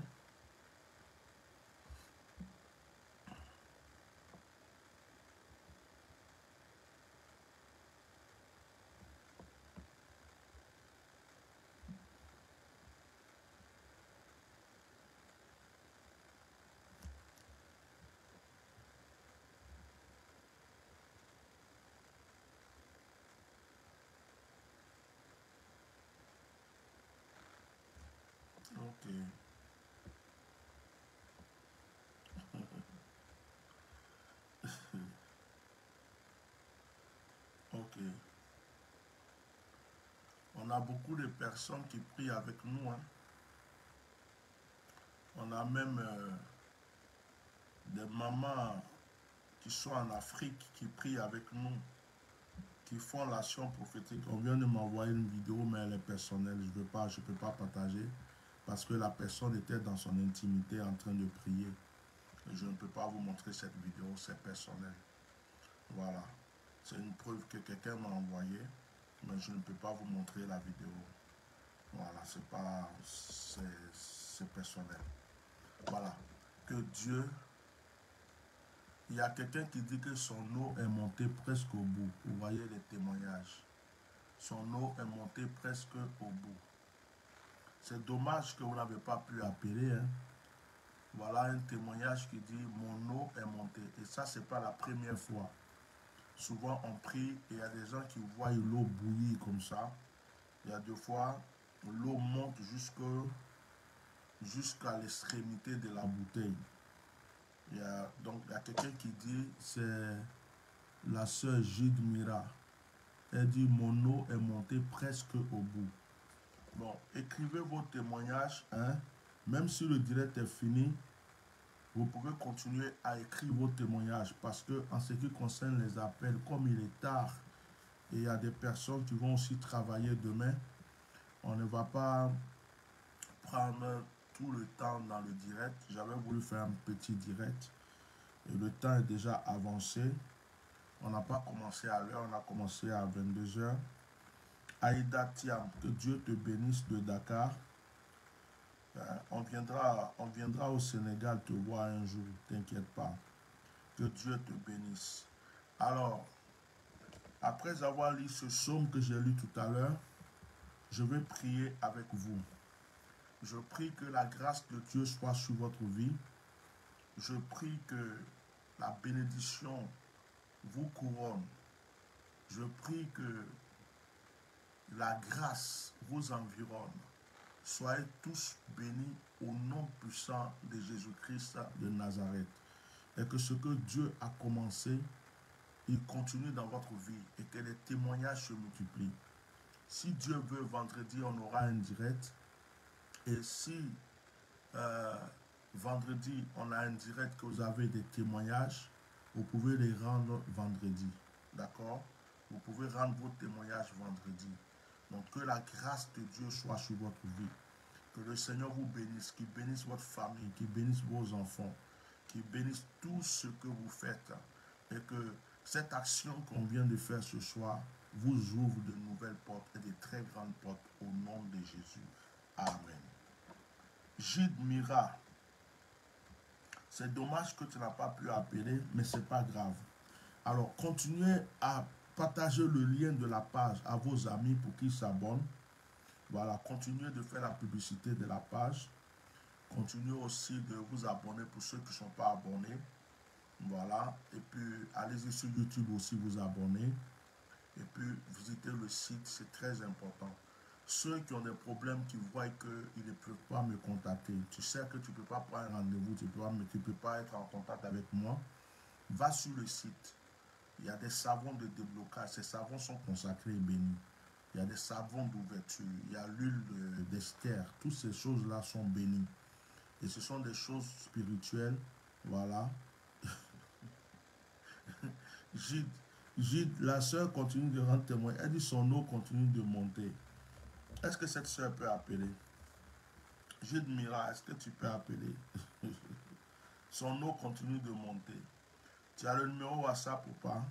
Ok. Ok. On a beaucoup de personnes qui prient avec nous. Hein. On a même des mamans qui sont en Afrique qui prient avec nous, qui font l'action prophétique. On vient de m'envoyer une vidéo, mais elle est personnelle. Je ne peux pas partager parce que la personne était dans son intimité en train de prier. Et je ne peux pas vous montrer cette vidéo, c'est personnel. Voilà. C'est une preuve que quelqu'un m'a envoyé, mais je ne peux pas vous montrer la vidéo. Voilà, c'est personnel. Voilà. Que Dieu... Il y a quelqu'un qui dit que son eau est montée presque au bout. Vous voyez les témoignages. Son eau est montée presque au bout. C'est dommage que vous n'avez pas pu appeler. Hein. Voilà un témoignage qui dit « Mon eau est montée ». Et ça, ce n'est pas la première fois. Souvent, on prie et il y a des gens qui voient l'eau bouillir comme ça. Il y a des fois, l'eau monte jusqu'à l'extrémité de la bouteille. Donc, il y a quelqu'un qui dit, c'est la sœur Gide Mira. Elle dit, mon eau est montée presque au bout. Bon, écrivez vos témoignages, hein, même si le direct est fini, Vous pouvez continuer à écrire vos témoignages parce que en ce qui concerne les appels, comme il est tard et il y a des personnes qui vont aussi travailler demain, on ne va pas prendre tout le temps dans le direct. J'avais voulu faire un petit direct et le temps est déjà avancé. On n'a pas commencé à l'heure, on a commencé à 22 heures. Aïda Thiam, que Dieu te bénisse de Dakar. On viendra au Sénégal te voir un jour, t'inquiète pas. Que Dieu te bénisse. Alors, après avoir lu ce psaume que j'ai lu tout à l'heure, je vais prier avec vous. Je prie que la grâce de Dieu soit sur votre vie. Je prie que la bénédiction vous couronne. Je prie que la grâce vous environne. Soyez tous bénis au nom puissant de Jésus-Christ de Nazareth. Et que ce que Dieu a commencé, il continue dans votre vie et que les témoignages se multiplient. Si Dieu veut, vendredi, on aura un direct. Et si vendredi, on a un direct que vous avez des témoignages, vous pouvez les rendre vendredi. D'accord? Vous pouvez rendre vos témoignages vendredi. Donc, que la grâce de Dieu soit sur votre vie. Que le Seigneur vous bénisse, qu'il bénisse votre famille, qu'il bénisse vos enfants, qu'il bénisse tout ce que vous faites. Et que cette action qu'on vient de faire ce soir vous ouvre de nouvelles portes et de très grandes portes au nom de Jésus. Amen. Gide Mira, c'est dommage que tu n'as pas pu appeler, mais ce n'est pas grave. Alors, continuez à partager le lien de la page à vos amis pour qu'ils s'abonnent. Voilà, continuez de faire la publicité de la page. Continuez aussi de vous abonner pour ceux qui ne sont pas abonnés. Voilà, et puis allez-y sur YouTube aussi vous abonner. Et puis visitez le site, c'est très important. Ceux qui ont des problèmes, qui voient qu'ils ne peuvent pas me contacter, tu sais que tu ne peux pas prendre un rendez-vous, tu ne peux pas être en contact avec moi, va sur le site. Il y a des savons de déblocage, ces savons sont consacrés et bénis. Il y a des savons d'ouverture, il y a l'huile d'Esther, toutes ces choses-là sont bénies. Et ce sont des choses spirituelles, voilà. Gide, la sœur continue de rendre témoin, elle dit son eau continue de monter. Est-ce que cette sœur peut appeler? Gide Mira, est-ce que tu peux appeler? Son eau continue de monter. Tu as le numéro WhatsApp ou pas?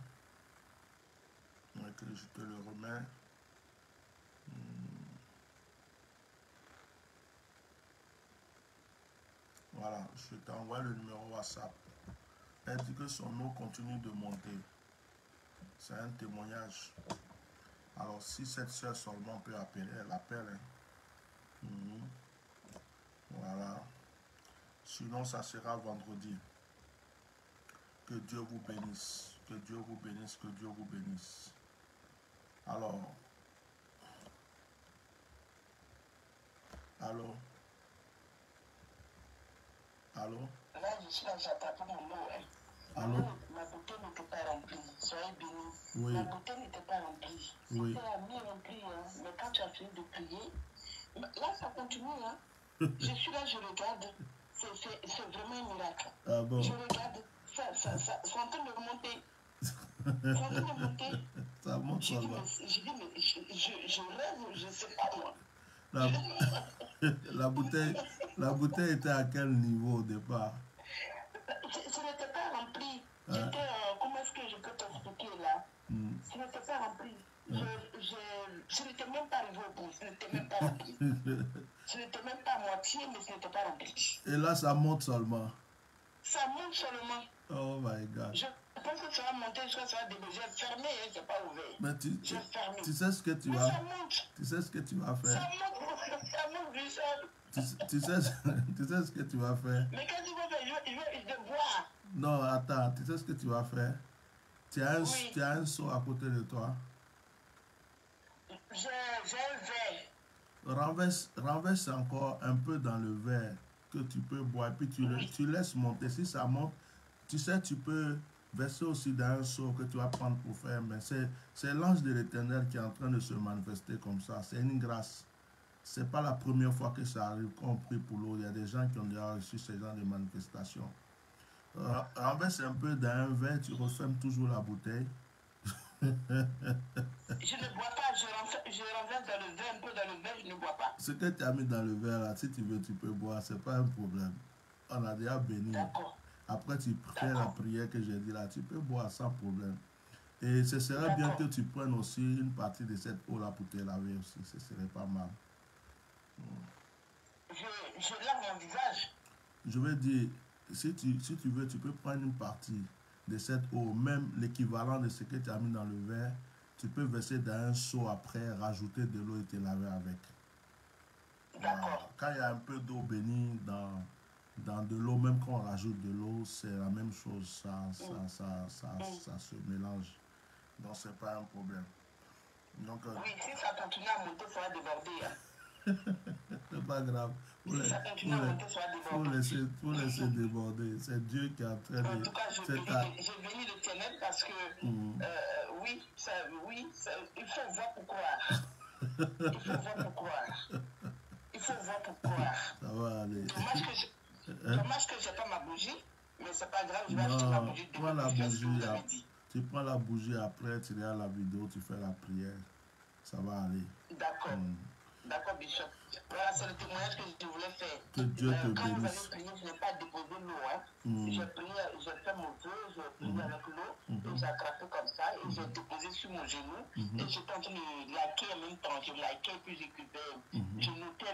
Donc, je te le remets. Voilà, je t'envoie le numéro WhatsApp. Elle dit que son eau continue de monter. C'est un témoignage. Alors, si cette soeur seulement peut appeler, elle appelle. Hein. Voilà. Sinon, ça sera vendredi. Que Dieu vous bénisse. Que Dieu vous bénisse. Que Dieu vous bénisse. Alors. Allô? Allô? Là, je suis là, j'attrape mon eau. Allô? Ma bouteille n'était pas remplie. Soyez bénis. Oui. Ma bouteille n'était pas remplie. Oui. C'était à mi-remplie. Hein. Mais quand tu as fini de prier, là, ça continue. Hein. Je suis là, je regarde. C'est vraiment un miracle. Ah bon? Je regarde. C'est en train de remonter. C'est en train de monter. Ça monte seulement. Je dis, mais je rêve, je ne sais pas moi. La bouteille était à quel niveau au départ? Ce n'était pas rempli. J'étais, comment est-ce que je peux t'expliquer là? Ce n'était pas rempli. Je n'étais même pas arrivé au bout. Ce n'était même pas rempli. Ce n'était même pas à moitié, mais ce n'était pas rempli. Et là, ça monte seulement. Ça monte seulement. Oh my God. Je pense que ça va monter jusqu'à ça va débuter. J'ai fermé et c'est pas ouvert. Mais J'ai fermé. Tu sais ce que tu mais vas. Ça monte. Tu sais ce que tu vas faire. Ça monte du sol. Tu sais ce que tu vas faire. Mais quand tu vas faire, il veut boire. Non, attends, tu sais ce que tu vas faire. Tu as un seau à côté de toi. J'ai un verre. Renverse encore un peu dans le verre que tu peux boire. Puis tu laisses monter. Si ça monte, tu sais, tu peux verser aussi dans un seau que tu vas prendre pour faire. Mais c'est l'ange de l'Éternel qui est en train de se manifester comme ça. C'est une grâce. Ce n'est pas la première fois que ça arrive. Quand on prie pour l'eau, il y a des gens qui ont déjà reçu ce genre de manifestations. Renverse un peu dans un verre, tu refermes toujours la bouteille. Je ne bois pas, je renverse dans le verre, un peu dans le verre, je ne bois pas. Ce que tu as mis dans le verre, là, si tu veux, tu peux boire, c'est pas un problème. On a déjà béni. D'accord. Après, tu fais la prière que j'ai dit là, tu peux boire sans problème. Et ce serait bien que tu prennes aussi une partie de cette eau-là pour te laver aussi, ce serait pas mal. Je lave mon visage. Je veux dire, si tu veux, tu peux prendre une partie de cette eau, même l'équivalent de ce que tu as mis dans le verre, tu peux verser dans un seau après, rajouter de l'eau et te laver avec. D'accord. Quand il y a un peu d'eau bénie dans de l'eau, même quand on rajoute de l'eau, c'est la même chose, ça se mélange. Donc, c'est pas un problème. Donc, oui, si ça continue à monter, ça va déborder. Hein. C'est pas grave. Si ça continue à monter, ça va déborder. Faut laisser déborder. C'est Dieu qui est en train de... En tout cas, je bénis l'Éternel parce que, oui, il faut voir pour croire. Il faut voir pour croire. Il faut voir pour croire. Ça va aller. Dommage que je n'ai pas ma bougie, mais c'est pas grave, je vais acheter ma bougie demain. Tu prends la bougie après, tu regardes la vidéo, tu fais la prière. Ça va aller. D'accord. D'accord, Bishop. Voilà, c'est le témoignage que je voulais faire. Que Dieu te bénisse. Quand vous avez prié, je n'ai pas déposé l'eau. Hein. J'ai fait mon vœu, j'ai prié avec l'eau, et j'ai attrapé comme ça, et j'ai déposé sur mon genou, et j'étais en train de liker en même temps. Je likais, puis je notais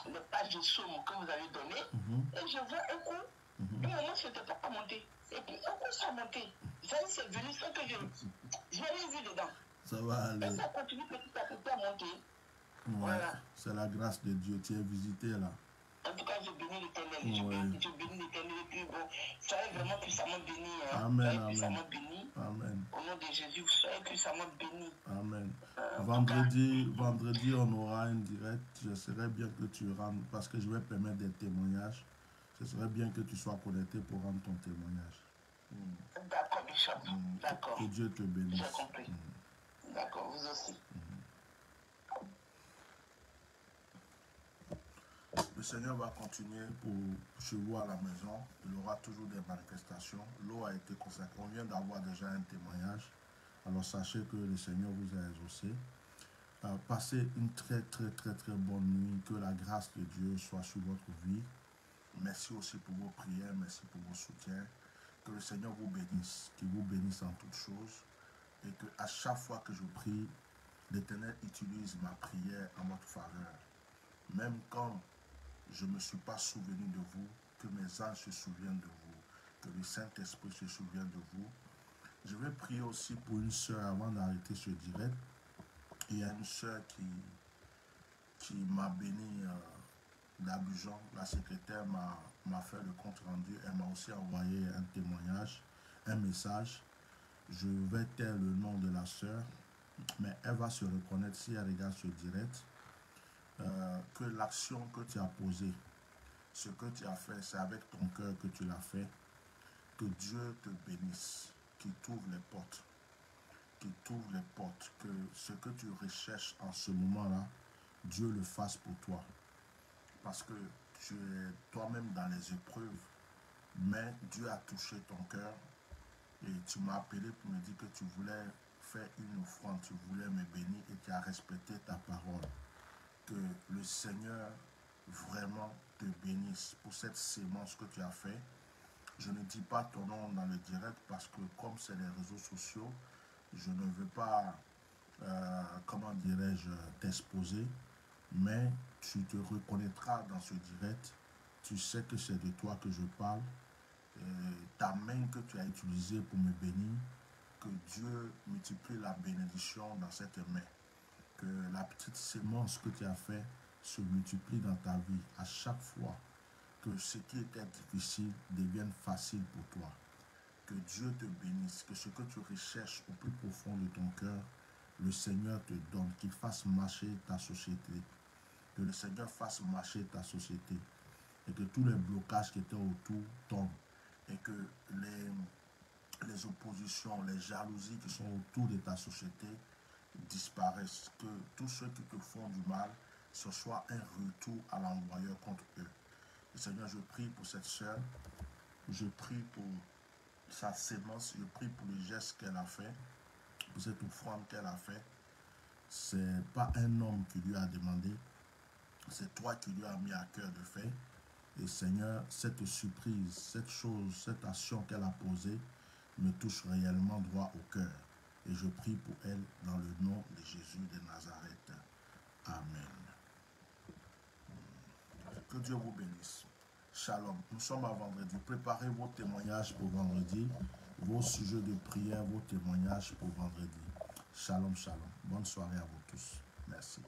les pages de somme que vous avez données, et je vois un coup, et moment, je n'étais pas monté. Et puis, un coup, ça a monté. C'est venu sans que je n'ai rien vu dedans. Ça va aller. Et ça continue petit à petit à monter. Ouais, voilà. C'est la grâce de Dieu. Tu es visité là. En tout cas, je bénis l'Éternel. Je bénis l'Éternel. Et puis, bon, soyez vraiment puissamment bénis. Hein. Amen, soyez amen. Puissamment bénis. Amen. Au nom de Jésus, soyez puissamment bénis. Amen. Vendredi, on aura un direct. Je serais bien que tu rentres parce que je vais permettre des témoignages. Ce serait bien que tu sois connecté pour rendre ton témoignage. D'accord, Bishop. D'accord. Que Dieu te bénisse. J'ai compris. D'accord, vous aussi. Le Seigneur va continuer pour chez vous à la maison. Il aura toujours des manifestations. L'eau a été consacrée. On vient d'avoir déjà un témoignage. Alors sachez que le Seigneur vous a exaucé. Passez une très bonne nuit. Que la grâce de Dieu soit sur votre vie. Merci aussi pour vos prières. Merci pour vos soutiens. Que le Seigneur vous bénisse. Qu'il vous bénisse en toutes choses. Et que à chaque fois que je prie, l'Éternel utilise ma prière en votre faveur. Même quand je ne me suis pas souvenu de vous, que mes anges se souviennent de vous, que le Saint-Esprit se souvienne de vous. Je vais prier aussi pour une sœur avant d'arrêter ce direct. Il y a une sœur qui m'a béni d'Abidjan. La secrétaire m'a fait le compte rendu. Elle m'a aussi envoyé un témoignage, un message. Je vais taire le nom de la sœur, mais elle va se reconnaître si elle regarde ce direct. Que l'action que tu as posée, ce que tu as fait, c'est avec ton cœur que tu l'as fait. Que Dieu te bénisse, qu'il t'ouvre les portes, que ce que tu recherches en ce moment-là, Dieu le fasse pour toi. Parce que tu es toi-même dans les épreuves, mais Dieu a touché ton cœur et tu m'as appelé pour me dire que tu voulais faire une offrande, tu voulais me bénir et tu as respecté ta parole. Que le Seigneur vraiment te bénisse pour cette sémence que tu as fait. Je ne dis pas ton nom dans le direct parce que comme c'est les réseaux sociaux, je ne veux pas, comment dirais-je, t'exposer, mais tu te reconnaîtras dans ce direct. Tu sais que c'est de toi que je parle. Ta main que tu as utilisée pour me bénir, que Dieu multiplie la bénédiction dans cette main. Que la petite sémence que tu as fait se multiplie dans ta vie à chaque fois. Que ce qui était difficile devienne facile pour toi. Que Dieu te bénisse. Que ce que tu recherches au plus profond de ton cœur, le Seigneur te donne. Qu'il fasse marcher ta société. Que le Seigneur fasse marcher ta société. Et que tous les blocages qui étaient autour tombent. Et que les oppositions, les jalousies qui sont autour de ta société disparaissent, que tous ceux qui te font du mal, ce soit un retour à l'envoyeur contre eux. Et Seigneur, je prie pour cette sœur. Je prie pour sa sémence. Je prie pour le geste qu'elle a fait, pour cette offrande qu'elle a fait. Ce n'est pas un homme qui lui a demandé. C'est toi qui lui as mis à cœur de faire. Et Seigneur, cette surprise, cette chose, cette action qu'elle a posée me touche réellement droit au cœur. Et je prie pour elle dans le nom de Jésus de Nazareth. Amen. Que Dieu vous bénisse. Shalom. Nous sommes à vendredi. Préparez vos témoignages pour vendredi. Vos sujets de prière, vos témoignages pour vendredi. Shalom, shalom. Bonne soirée à vous tous. Merci.